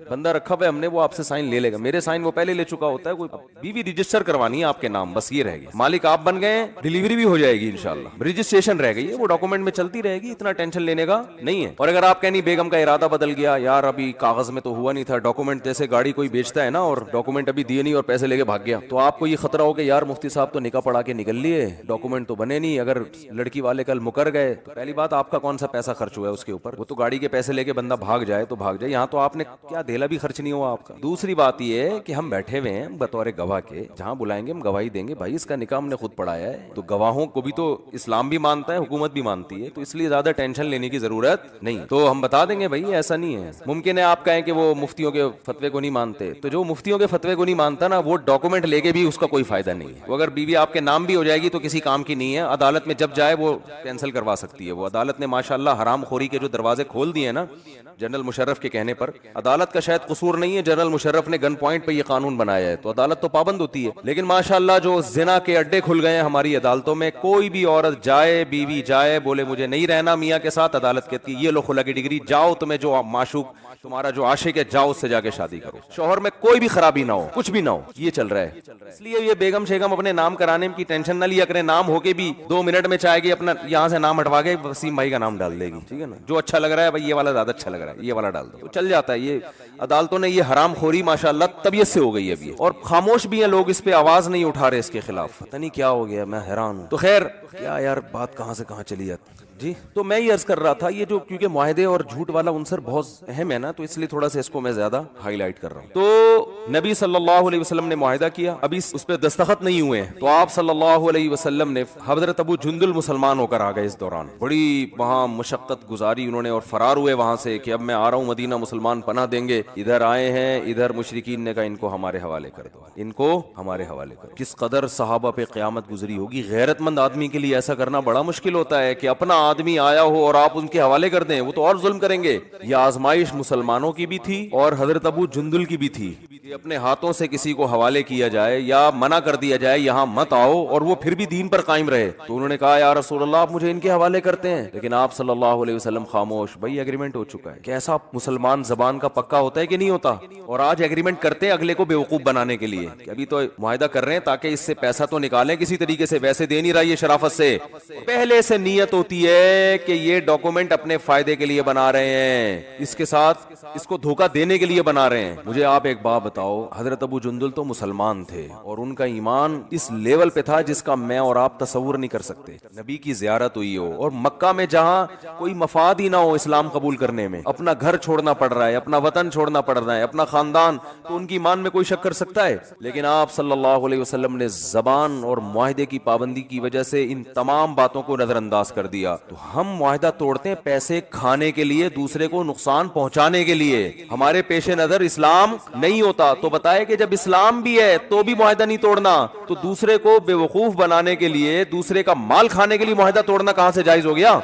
بندہ رکھا ہوا ہے ہم نے, وہ آپ سے سائن لے لے گا. میرے سائن وہ پہلے لے چکا ہوتا ہے, کوئی بیوی رجسٹر کروانی ہے آپ کے نام, بس یہ رہ گیا. مالک آپ بن گئے, ڈیلیوری بھی ہو جائے گی انشاءاللہ, رجسٹریشن رہ گئی ہے, وہ ڈاکومنٹ میں چلتی رہے گی, اتنا ٹینشن لینے کا نہیں ہے. اور اگر آپ کہیں بیگم کا ارادہ بدل گیا, یار ابھی کاغذ میں تو ہوا نہیں تھا, ڈاکومنٹ جیسے گاڑی کوئی بیچتا ہے نا, اور ڈاکومنٹ ابھی دیے نہیں اور پیسے لے کے بھاگ گیا, تو آپ کو یہ خطرہ ہو کہ یار مفتی صاحب تو نکاح پڑھا کے نکل لیے, ڈاکومنٹ تو بنے نہیں, اگر لڑکی والے کل مکر گئے تو پہلی بات آپ کا کون سا پیسہ خرچ ہوا ہے اس کے اوپر, وہ تو گاڑی کے پیسے لے کے بندہ بھاگ جائے تو بھاگ جائے, یہاں تو آپ نے کیا دھیلا بھی خرچ نہیں ہوا آپ کا. دوسری بات یہ ہے کہ ہم بیٹھے ہوئے ہیں بطور گواہ کے, جہاں بلائیں گے ہم گواہی دیں گے, بھائی اس کا نکاح ہم نے خود پڑھایا ہے, تو گواہوں کو بھی تو اسلام بھی مانتا ہے, حکومت بھی مانتی ہے, تو اس لیے زیادہ ٹینشن لینے کی ضرورت نہیں. تو ہم بتا دیں گے بھائی ایسا نہیں ہے. ممکن ہے آپ کہیں کہ وہ مفتیوں کے فتوے کو نہیں مانتے, تو جو مفتیوں کے فتوے کو نہیں مانتا نا, وہ ڈاکومنٹ لے کے بھی اس کا کوئی فائدہ نہیں ہے. وہ اگر بیوی آپ کے نام بھی ہو جائے گی تو کسی کام کی نہیں ہے, عدالت میں جب جائے وہ کینسل کروا سکتی ہے وہ. عدالت نے ماشاءاللہ حرام خوری کے جو دروازے کھول دیے ہیں نا جنرل مشرف کے کہنے پر. عدالت کا شاید قصور نہیں ہے, جنرل مشرف نے گن پوائنٹ پہ یہ قانون بنایا ہے, تو عدالت تو پابند ہوتی ہے. لیکن ماشاءاللہ جو زنا کے اڈے کھل گئے ہیں ہماری عدالتوں میں, کوئی بھی عورت جائے, بیوی جائے, بولے مجھے نہیں رہنا میاں کے ساتھ, عدالت کہتی ہے یہ لو خلا کی ڈگری, جاؤ تمہیں جو معشوق تمہارا جو عاشق ہے جاؤ اس سے جا کے شادی کرو, شوہر میں کوئی بھی خرابی نہ ہو, کچھ بھی نہ ہو. یہ چل رہا ہے. اس لیے یہ بیگم شیگم اپنے نام کرانے کی ٹینشن نہ لیا کریں, نام ہو کے بھی 2 منٹ میں چاہے گی اپنا یہاں سے نام ہٹوا کے وسیم بھائی کا نام ڈال دے گی, ٹھیک ہے نا, جو اچھا لگ رہا ہے بھائی یہ والا زیادہ اچھا لگ رہا ہے یہ والا ڈال دو, تو چل جاتا ہے. یہ عدالتوں نے یہ حرام خوری ماشاءاللہ طبیعت سے ہو گئی ہے ابھی, اور خاموش بھی ہیں لوگ, اس پہ آواز نہیں اٹھا رہے اس کے خلاف. پتہ نہیں کیا ہو گیا, میں حیران ہوں. تو خیر کیا یار بات کہاں سے کہاں چلی جاتی جی. تو میں یہ عرض کر رہا تھا, یہ جو کیونکہ معاہدے اور جھوٹ والا عنصر بہت اہم ہے نا, تو اس لیے تھوڑا سا اس کو میں زیادہ ہائی لائٹ کر رہا ہوں. تو نبی صلی اللہ علیہ وسلم نے معاہدہ کیا, ابھی اس پہ دستخط نہیں ہوئے ہیں, تو آپ صلی اللہ علیہ وسلم نے, حضرت ابو جندل مسلمان ہو کر آ گئے اس دوران, بڑی وہاں مشقت گزاری انہوں نے, اور فرار ہوئے وہاں سے کہ اب میں آ رہا ہوں مدینہ, مسلمان پناہ دیں گے. ادھر آئے ہیں, ادھر مشرکین نے کہا ان کو ہمارے حوالے کر دو, ان کو ہمارے حوالے کرو. کس قدر صحابہ پہ قیامت گزری ہوگی. غیرت مند آدمی کے لیے ایسا کرنا بڑا مشکل ہوتا ہے کہ اپنا آدمی آیا ہو اور آپ ان کے حوالے کر دیں, وہ تو اور ظلم کریں گے. یہ آزمائش مسلمانوں کی بھی تھی اور حضرت ابو جندل کی بھی تھی کہ اپنے ہاتھوں سے کسی کو حوالے کیا جائے یا منع کر دیا جائے یہاں مت آؤ, اور وہ پھر بھی دین پر قائم رہے. تو انہوں نے کہا یا رسول اللہ آپ مجھے ان کے حوالے کرتے ہیں, لیکن آپ صلی اللہ علیہ وسلم خاموش. بھائی ایگریمنٹ ہو چکا ہے. کیسا مسلمان زبان کا پکا ہوتا ہے کہ نہیں ہوتا, اور آج ایگریمنٹ کرتے ہیں اگلے کو بیوقوف بنانے کے لیے کہ ابھی تو معاہدہ کر رہے ہیں تاکہ اس سے پیسہ تو نکالیں کسی طریقے سے, ویسے دے نہیں رہا یہ شرافت سے. پہلے سے نیت ہوتی ہے کہ یہ ڈاکومنٹ اپنے فائدے کے لیے بنا رہے ہیں, اس کے ساتھ اس کو دھوکہ دینے کے لیے بنا رہے ہیں. مجھے آپ ایک بات بتاؤ, حضرت ابو جندل تو مسلمان تھے اور ان کا ایمان اس لیول پہ تھا جس کا میں اور آپ تصور نہیں کر سکتے. نبی کی زیارت ہوئی ہو اور مکہ میں جہاں کوئی مفاد ہی نہ ہو اسلام قبول کرنے میں, اپنا گھر چھوڑنا پڑ رہا ہے, اپنا وطن چھوڑنا پڑ رہا ہے, اپنا خاندان, تو ان کی ایمان میں کوئی شک کر سکتا ہے. لیکن آپ صلی اللہ علیہ وسلم نے زبان اور معاہدے کی پابندی کی وجہ سے ان تمام باتوں کو نظر انداز کر دیا. تو ہم معاہدہ توڑتے ہیں پیسے کھانے کے لیے, دوسرے کو نقصان پہنچانے کے لیے. ہمارے پیش نظر اسلام نہیں ہوتا تو بتائے کہ جب اسلام بھی ہے تو بھی معاہدہ نہیں توڑنا, تو دوسرے کو بیوقوف بنانے کے لیے, دوسرے کا مال کھانے کے لیے معاہدہ توڑنا کہاں سے جائز ہو گیا.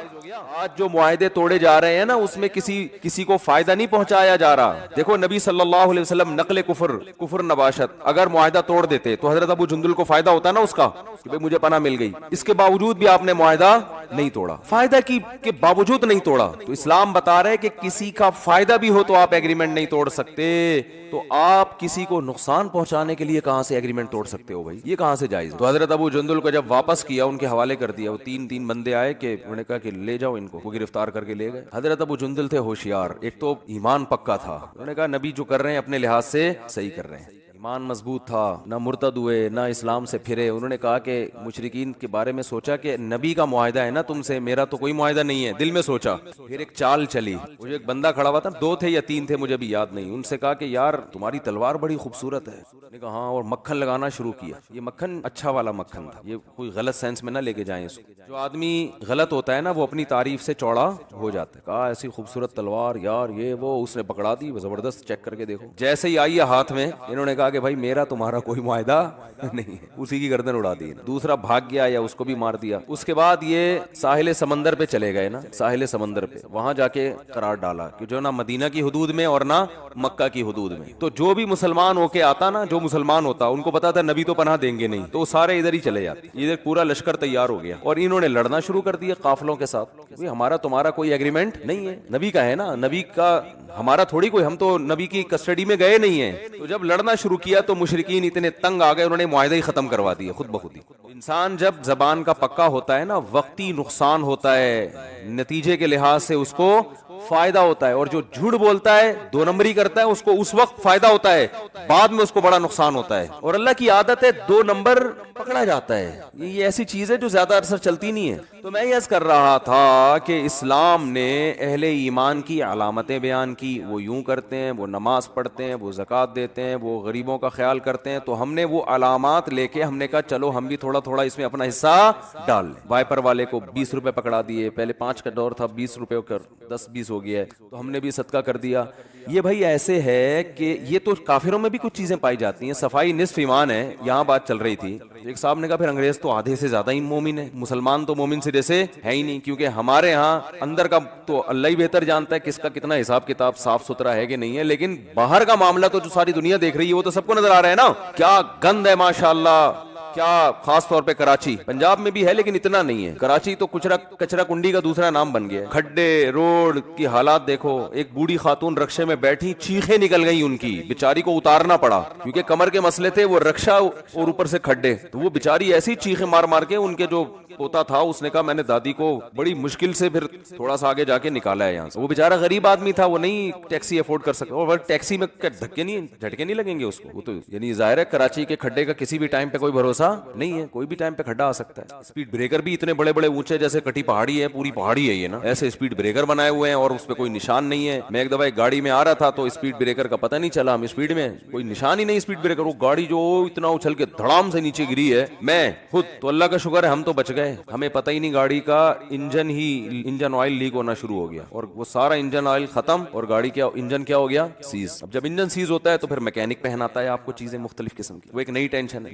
آج جو معاہدے توڑے جا رہے ہیں نا اس میں کسی کو فائدہ نہیں پہنچایا جا رہا. دیکھو نبی صلی اللہ علیہ وسلم نقل کفر نباشت, اگر معاہدہ توڑ دیتے تو حضرت ابو جندل کو فائدہ ہوتا نا اس کا کہ بھئی مجھے پناہ مل گئی, اس کے باوجود بھی آپ نے معاہدہ نہیں توڑا, فائدہ کی کے باوجود نہیں توڑا. تو اسلام بتا رہے کہ کسی کا فائدہ بھی ہو تو آپ ایگریمنٹ نہیں توڑ سکتے, تو آپ کسی کو نقصان پہنچانے کے لیے کہاں سے ایگریمنٹ توڑ سکتے ہو بھائی, یہ کہاں سے جائز. تو حضرت ابو جندل کو جب واپس کیا, ان کے حوالے کر دیا, وہ تین بندے آئے کہ انہوں نے کہا کہ لے جاؤ ان کو, وہ گرفتار کر کے لے گئے. حضرت ابو جندل تھے ہوشیار, ایک تو ایمان پکا تھا, انہوں نے کہا نبی جو کر رہے ہیں اپنے لحاظ سے صحیح کر رہے ہیں, ایمان مضبوط تھا, نہ مرتد ہوئے نہ اسلام سے پھرے. انہوں نے کہا کہ مشرکین کے بارے میں سوچا کہ نبی کا معاہدہ ہے نا تم سے, میرا تو کوئی معاہدہ نہیں ہے, دل میں سوچا. پھر ایک چال چلی, مجھے ایک بندہ کھڑا ہوا تھا, 2 تھے یا 3 تھے مجھے بھی یاد نہیں, ان سے کہا کہ یار تمہاری تلوار بڑی خوبصورت ہے. نے کہا ہاں, اور مکھن لگانا شروع کیا. یہ مکھن اچھا والا مکھن تھا, یہ کوئی غلط سینس میں نہ لے کے جائیں اس کو. جو آدمی غلط ہوتا ہے نا وہ اپنی تعریف سے چوڑا ہو جاتا ہے. کہا ایسی خوبصورت تلوار یار یہ وہ, اس نے پکڑا دی, زبردست, چیک کر کے دیکھو. جیسے ہی آئی ہاتھ میں, انہوں نے کہا کہ بھائی میرا تمہارا کوئی معاہدہ نہیں ہے, اسی کی گردن اڑا دی. دوسرا بھاگ گیا یا اس کو بھی مار دیا. اس کے بعد یہ ساحل سمندر پہ چلے گئے نا, ساحل سمندر پہ, وہاں جا کے قرار ڈالا کہ جو نہ مدینہ کی حدود میں اور نہ مکہ کی حدود میں. تو جو بھی مسلمان ہو کے آتا نا, جو مسلمان ہوتا, ان کو پتا تھا نبی تو پناہ دیں گے نہیں, تو سارے ادھر ہی چلے جاتے. ادھر پورا لشکر تیار ہو گیا اور انہوں نے لڑنا شروع کر دیا قافلوں کے ساتھ. ہمارا تمہارا کوئی ایگریمنٹ نہیں ہے, نبی کا ہے نا, نبی کا ہمارا تھوڑی کوئی, ہم تو نبی کی کسٹڈی میں گئے نہیں ہیں. تو جب لڑنا شروع کیا تو مشرکین اتنے تنگ آ گئے, انہوں نے معاہدہ ہی ختم کروا دیا خود بخود ہی. انسان جب زبان کا پکا ہوتا ہے نا, وقتی نقصان ہوتا ہے, نتیجے کے لحاظ سے اس کو فائدہ ہوتا ہے, اور جو جھوٹ بولتا ہے 2 نمبری کرتا ہے اس کو اس وقت فائدہ ہوتا ہے, بعد میں اس کو بڑا نقصان ہوتا ہے. اور اللہ کی عادت ہے 2 نمبر پکڑا جاتا ہے, یہ ایسی چیز ہے جو زیادہ عرصہ چلتی نہیں ہے. تو میں یہ عرض کر رہا تھا کہ اسلام نے اہل ایمان کی علامتیں بیان کی. وہ یوں کرتے ہیں, وہ نماز پڑھتے ہیں, وہ زکوٰۃ دیتے ہیں, وہ غریبوں کا خیال کرتے ہیں. تو ہم نے وہ علامات لے کے ہم نے کہا چلو ہم بھی تھوڑا تھوڑا اس میں اپنا حصہ ڈال لیں. وائپر والے کو 20 روپے پکڑا دیے, پہلے 5 کا دور تھا, 20 روپے کر 10-20 ہو گیا ہے, تو ہم نے بھی صدقہ کر دیا. یہ بھائی ایسے ہے کہ یہ تو کافروں میں بھی کچھ چیزیں پائی جاتی ہیں, صفائی نصف ایمان ہے, یہاں بات چل رہی تھی. ایک صاحب نے کہا پھر انگریز تو آدھے سے زیادہ ہی مومن ہے, مسلمان تو مومن سرے سے ہے ہی نہیں, کیونکہ ہمارے ہاں اندر کا تو اللہ ہی بہتر جانتا ہے کس کا کتنا حساب کتاب صاف ستھرا ہے کہ نہیں ہے, لیکن باہر کا معاملہ تو جو ساری دنیا دیکھ رہی ہے وہ تو سب کو نظر آ رہا ہے نا, کیا گند ہے ماشاءاللہ. کیا خاص طور پہ کراچی, پنجاب میں بھی ہے لیکن اتنا نہیں ہے, کراچی تو کچرا کنڈی کا دوسرا نام بن گیا ہے. کھڈے روڈ کی حالات دیکھو, ایک بوڑھی خاتون رکشے میں بیٹھی, چیخیں نکل گئی ان کی, بیچاری کو اتارنا پڑا کیونکہ کمر کے مسئلے تھے, وہ رکشا اور اوپر سے کھڈے, تو وہ بیچاری ایسی چیخیں مار مار کے, ان کے جو پوتا تھا اس نے کہا میں نے دادی کو بڑی مشکل سے پھر تھوڑا سا آگے جا کے نکالا ہے یہاں سے. وہ بیچارہ غریب آدمی تھا, وہ نہیں ٹیکسی افورڈ کر سکتا, اور ٹیکسی میں دھکے نہیں جھٹکے نہیں لگیں گے اس کو, وہ تو یعنی ظاہر ہے کراچی کے کھڈے کا کسی بھی ٹائم پہ کوئی بھروسہ نہیں ہے, کوئی بھی ٹائم پہ کھڈا آ سکتا ہے. اسپیڈ بریکر بھی اتنے بڑے بڑے اونچے, جیسے کٹی پہاڑی ہے, پوری پہاڑی ہے یہ نا, ایسے اسپیڈ بریکر بنائے ہوئے ہیں اور اس پہ کوئی نشان نہیں ہے. میں ایک دفعہ ایک گاڑی میں آ رہا تھا تو اسپیڈ بریکر کا پتہ نہیں چلا, ہم اسپیڈ میں, کوئی نشان ہی نہیں اسپیڈ بریکر, وہ گاڑی جو اتنا اچھل کے دھڑام سے نیچے گری ہے, میں خود تو اللہ کا شکر ہے ہم تو بچ گئے, ہمیں پتہ ہی نہیں گاڑی کا انجن آئل لیک ہونا شروع ہو گیا, اور وہ سارا انجن آئل ختم, اور گاڑی کیا انجن کیا ہو گیا سیز. اب جب انجن سیز ہوتا ہے تو پھر میکینک پہناتا ہے آپ کو چیزیں مختلف قسم کی, وہ ایک نئی ٹینشن ہے.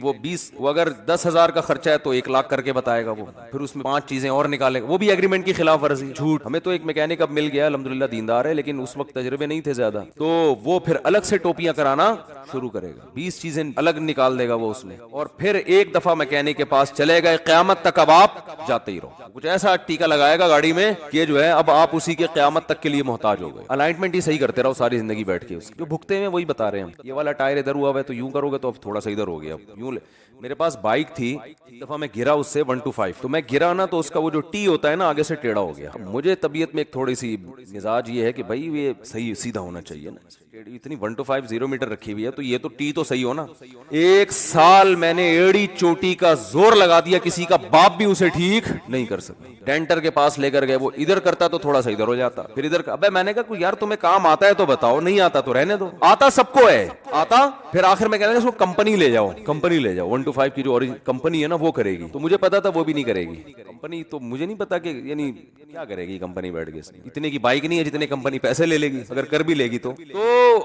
وہ اگر 10,000 کا خرچہ ہے تو 1 لاکھ کر کے بتائے گا, وہ پھر اس میں 5 چیزیں اور نکالے گا, وہ بھی ایگریمنٹ کی خلاف ورزی, جھوٹ. ہمیں تو ایک میکینک اب مل گیا الحمدللہ, دیندار ہے, لیکن اس وقت تجربے نہیں تھے زیادہ, تو وہ پھر الگ سے ٹوپیاں کرانا شروع کرے گا, 20 چیزیں الگ نکال دے گا وہ اس میں, اور پھر ایک دفعہ میکینک کے پاس چلے گئے, قیامت تک اب آپ جاتے ہی رہو. کچھ ایسا ٹیکا لگائے گا گاڑی میں کہ جو ہے اب آپ اسی کے قیامت تک کے لیے محتاج ہو گئے. الائنمنٹ ہی صحیح کرتے رہو ساری زندگی بیٹھ کے, اس جو بھگتے ہیں وہی بتا رہے ہیں ہم. یہ والا ٹائر ادھر ہوا ہے تو یوں کرو گے تو اب تھوڑا سا ادھر ہو گیا, اب یوں. میرے پاس بائک تھی, ایک دفعہ میں گرا اس سے 125, تو میں گرا نا تو اس کا وہ جو ٹی ہوتا ہے نا آگے سے ٹیڑھا ہو گیا. مجھے طبیعت میں ایک تھوڑی سی مزاج یہ ہے کہ بھائی یہ صحیح سیدھا ہونا چاہیے نا, اتنی 125 0 میٹر رکھی ہوئی ہے تو یہ تو ٹی تو صحیح ہو نا. 1 سال میں نے ایڑی چوٹی کا زور لگا دیا, کسی کا باپ بھی اسے ٹھیک نہیں کر سکتا. ڈینٹر کے پاس لے کر گئے, وہ ادھر کرتا تو تھوڑا سا ادھر ہو جاتا, پھر ادھر. ابے میں نے کہا یار تمہیں کام آتا ہے تو بتاؤ, نہیں آتا تو رہنے دو. آتا سب کو ہے, آتا. پھر آخر میں کہنے لگا اس کو کمپنی لے جاؤ, 125 کی جو کمپنی ہے نا وہ کرے گی, تو مجھے پتا تھا وہ بھی نہیں کرے گی کمپنی. تو مجھے نہیں پتا کہ یعنی کیا کرے گی کمپنی بیٹھ کے, اتنے کی بائک نہیں ہے جتنے کمپنی پیسے لے لے گی, اگر کر بھی لے گی تو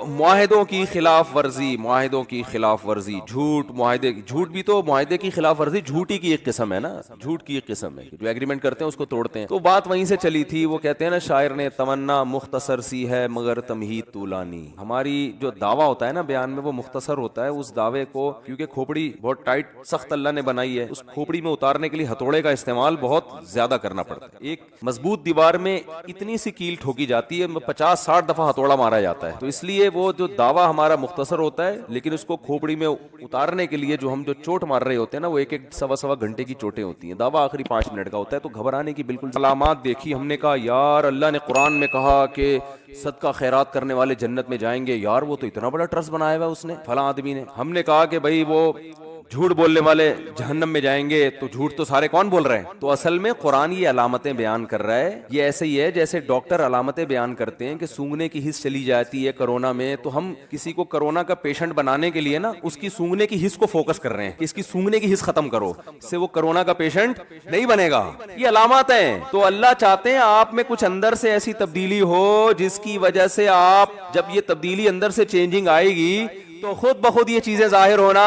معاہدوں کی خلاف ورزی, جھوٹ. جھوٹ بھی تو معاہدے کی خلاف ورزی جھوٹ ہی کی ایک قسم ہے نا, جھوٹ کی ایک قسم ہے, جو ایگریمنٹ کرتے ہیں اس کو توڑتے ہیں. تو بات وہیں سے چلی تھی, وہ کہتے ہیں نا شاعر نے, تمنا مختصر سی ہے مگر تمہید طولانی. ہماری جو دعویٰ ہوتا ہے نا بیان میں وہ مختصر ہوتا ہے, اس دعوے کو کیونکہ کھوپڑی بہت ٹائٹ سخت اللہ نے بنائی ہے, اس کھوپڑی میں اتارنے کے لیے ہتھوڑے کا استعمال بہت زیادہ کرنا پڑتا ہے. ایک مضبوط دیوار میں اتنی سی کیل ٹھوکی جاتی ہے, 50-60 دفعہ ہتھوڑا مارا جاتا ہے. تو اس لیے وہ جو دعویٰ ہمارا مختصر ہوتا ہے, لیکن اس کو کھوپڑی میں اتارنے کے لیے جو ہم جو چوٹ مار رہے ہوتے ہیں نا, وہ 1-1 گھنٹے کی چوٹیں ہوتی ہیں. دعویٰ آخری 5 منٹ کا ہوتا ہے. تو گھبرانے کی بالکل علامات دیکھی ہم نے, کہا یار اللہ نے قرآن میں کہا کہ صدقہ خیرات کرنے والے جنت میں جائیں گے, یار وہ تو اتنا بڑا ٹرسٹ بنایا ہوا ہے اس نے فلاں آدمی نے. ہم نے کہا کہ بھائی وہ جھوٹ بولنے والے جہنم میں جائیں گے, تو جھوٹ تو سارے کون بول رہے ہیں؟ تو اصل میں قرآن یہ علامتیں بیان کر رہا ہے. یہ ایسے ہی ہے جیسے ڈاکٹر علامتیں بیان کرتے ہیں کہ سونگنے کی حس چلی جاتی ہے کرونا میں, تو ہم کسی کو کرونا کا پیشنٹ بنانے کے لیے نا اس کی سونگنے کی حس کو فوکس کر رہے ہیں کہ اس کی سونگنے کی حس ختم کرو, اس سے وہ کرونا کا پیشنٹ نہیں بنے گا. یہ علامات ہیں. تو اللہ چاہتے ہیں آپ میں کچھ اندر سے ایسی تبدیلی ہو جس کی وجہ سے آپ, جب یہ تبدیلی اندر سے چینجنگ آئے گی تو خود بخود یہ چیزیں ظاہر ہونا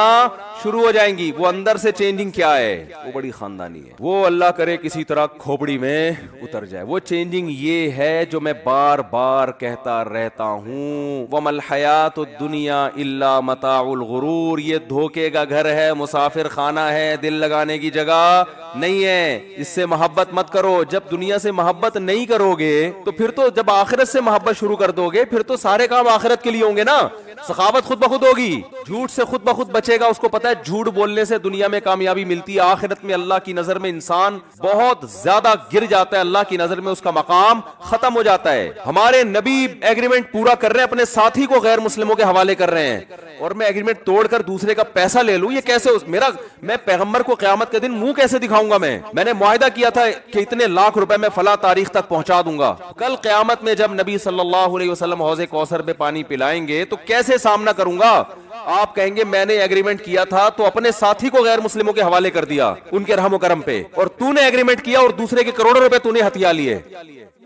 شروع ہو جائیں گی. وہ اندر سے چینجنگ کیا ہے؟ وہ بڑی خاندانی ہے. وہ اللہ کرے کسی طرح کھوپڑی میں اتر جائے. وہ چینجنگ یہ ہے جو میں بار بار کہتا رہتا ہوں, وَمَا الْحَيَاةُ الدُّنْيَا إِلَّا مَتَاعُ الْغُرُورِ. یہ دھوکے کا گھر ہے, مسافر خانہ ہے, دل لگانے کی جگہ نہیں ہے. اس سے محبت مت کرو. جب دنیا سے محبت نہیں کرو گے تو پھر تو جب آخرت سے محبت شروع کر دو گے پھر تو سارے کام آخرت کے لیے ہوں گے نا. سخاوت خود بخود ہوگی, جھوٹ سے خود بخود بچے گا. اس کو پتا ہے جھوٹ بولنے سے دنیا میں کامیابی ملتی ہے, آخرت میں اللہ کی نظر میں انسان بہت زیادہ گر جاتا ہے, اللہ کی نظر میں اس کا مقام ختم ہو جاتا ہے. ہمارے نبی ایگریمنٹ پورا کر رہے ہیں, اپنے ساتھی کو غیر مسلموں کے حوالے کر رہے ہیں, اور میں ایگریمنٹ توڑ کر دوسرے کا پیسہ لے لوں, یہ کیسے؟ میں پیغمبر کو قیامت کے دن منہ کیسے دکھاؤں گا؟ میں نے معاہدہ کیا تھا کہ اتنے لاکھ روپے میں فلاں تاریخ تک پہنچا دوں گا. کل قیامت میں جب نبی صلی اللہ علیہ وسلم حوض کوثر پہ پانی پلائیں گے تو کیسے سامنا کروں گا؟ آپ کہیں گے میں نے ایگریمنٹ کیا تھا تو اپنے ساتھی کو غیر مسلموں کے حوالے کر دیا ان کے رحم و کرم پہ, اور تو نے ایگریمنٹ کیا اور دوسرے کے کروڑوں روپے تو نے ہتھیا لیے.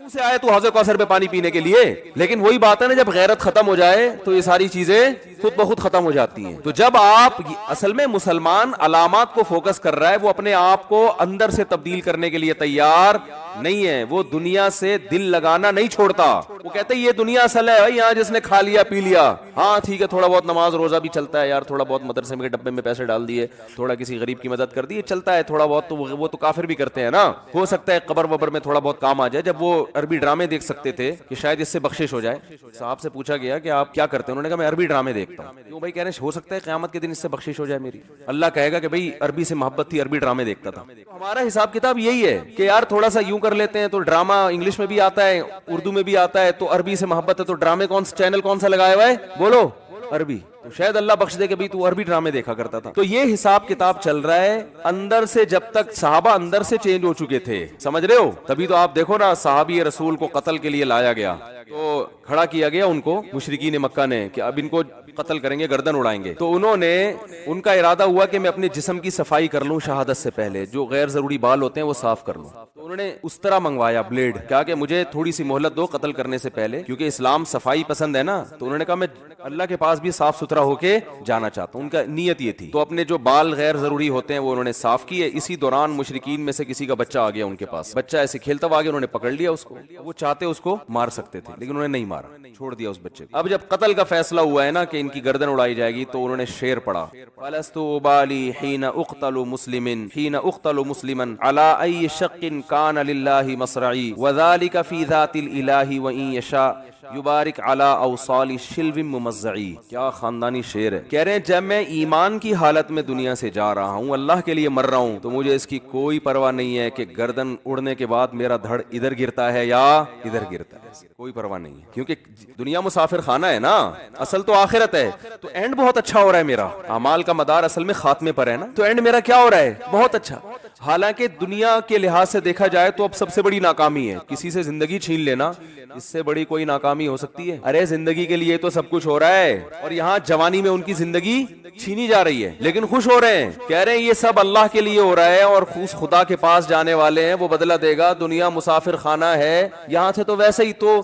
منہ سے آئے تو حوض کوثر پہ پانی پینے کے لیے. لیکن وہی بات ہے نا, جب غیرت ختم ہو جائے تو یہ ساری چیزیں خود بخود ختم ہو جاتی ہیں. تو جب آپ اصل میں مسلمان علامات کو فوکس کر رہا ہے, وہ اپنے آپ کو اندر سے تبدیل کرنے کے لیے تیار نہیں ہے, وہ دنیا سے دل لگانا نہیں چھوڑتا. وہ کہتے ہیں یہ دنیا اصل ہے بھائی, یہاں جس نے کھا لیا پی لیا, ہاں ٹھیک ہے تھوڑا بہت نماز روزہ بھی چلتا ہے یار, تھوڑا بہت مدرسے میں ڈبے میں پیسے ڈال دیے, تھوڑا کسی غریب کی مدد کر دی, چلتا ہے تھوڑا بہت, تو وہ تو کافر بھی کرتے ہیں نا. ہو سکتا ہے قبر وبر میں تھوڑا بہت کام آ جائے. جب وہ عربی ڈرامے دیکھ سکتے تھے کہ شاید اس سے بخشش ہو جائے, صاحب سے پوچھا گیا کہ آپ کیا کرتے ہیں, انہوں نے کہا میں عربی ڈرامے دیکھتا ہوں. کیوں بھائی؟ کہہ رہے ہیں ہو سکتا ہے قیامت کے دن اس سے بخشش ہو جائے میری. اللہ کہے گا کہ بھائی عربی سے محبت تھی, عربی ڈرامے دیکھتا تھا. ہمارا حساب کتاب یہی ہے کہ یار تھوڑا سا یوں کر لیتے ہیں تو ڈرامہ انگلش میں بھی آتا ہے, اردو میں بھی آتا ہے, تو عربی سے محبت ہے تو ڈرامے چینل کون سا لگایا ہوا ہے بولو, عربی. تو شاید اللہ بخش دے کہ بھئی تو عربی ڈرامے دیکھا کرتا تھا. تو یہ حساب کتاب چل رہا ہے اندر سے. جب تک صحابہ اندر سے چینج ہو چکے تھے, سمجھ رہے ہو, تبھی تو آپ دیکھو نا صحابی رسول کو قتل کے لیے لایا گیا, تو کھڑا کیا گیا ان کو مشرکین مکہ نے کہ اب ان کو قتل کریں گے, گردن اڑائیں گے. تو انہوں نے, ان کا ارادہ ہوا کہ میں اپنے جسم کی صفائی کر لوں شہادت سے پہلے, جو غیر ضروری بال ہوتے ہیں وہ صاف کر لوں. تو انہوں نے اس طرح منگوایا بلیڈ, کہا کہ مجھے تھوڑی سی مہلت دو قتل کرنے سے پہلے, کیونکہ اسلام صفائی پسند ہے نا. تو انہوں نے کہا میں اللہ کے پاس بھی صاف ستھرا ہو کے جانا چاہتا ہوں. ان کا نیت یہ تھی. تو اپنے جو بال غیر ضروری ہوتے ہیں وہ انہوں نے صاف کیے. اسی دوران مشرکین میں سے کسی کا بچہ آ گیا ان کے پاس, بچہ ایسے کھیلتا ہوا آ گیا, انہوں نے پکڑ لیا اس کو. وہ چاہتے اس کو مار سکتے تھے لیکن انہوں نے نہیں مارا, چھوڑ دیا اس بچے کو. اب جب قتل کا فیصلہ ہوا ہے نا کہ ان کی گردن اڑائی جائے گی, تو انہوں نے شعر پڑھا, فلست ابالی حین اقتل مسلما حین اقتل مسلما علی ای شق کان للہ مصرعی وذلک فی ذات الالہ وان یشاء یبارک علی اوصال شلو ممزعی. کیا خاندانی شعر ہے. کہہ رہے ہیں جب میں ایمان کی حالت میں دنیا سے جا رہا ہوں, اللہ کے لیے مر رہا ہوں, تو مجھے اس کی کوئی پرواہ نہیں ہے کہ گردن اڑنے کے بعد میرا دھڑ ادھر گرتا ہے یا ادھر گرتا ہے, کوئی پرواہ نہیں ہے. کیونکہ دنیا مسافر خانہ ہے نا, اصل تو آخرت ہے. تو اینڈ بہت اچھا ہو رہا ہے میرا, اعمال کا مدار اصل میں خاتمے پر ہے نا, تو اینڈ میرا کیا ہو رہا ہے بہت اچھا. حالانکہ دنیا کے لحاظ سے دیکھا جائے تو اب سب سے بڑی ناکامی ہے کسی سے زندگی چھین لینا, اس سے بڑی کوئی ناکامی ہو سکتی ہے؟ ارے زندگی کے لیے تو سب کچھ ہو رہا ہے, اور یہاں جوانی میں ان کی زندگی چھینی جا رہی ہے لیکن خوش ہو رہے ہیں. کہہ رہے ہیں یہ سب اللہ کے لیے ہو رہا ہے, اور خدا کے پاس جانے والے ہیں, وہ بدلہ دے گا. دنیا مسافر خانہ ہے, یہاں سے تو ویسے ہی تو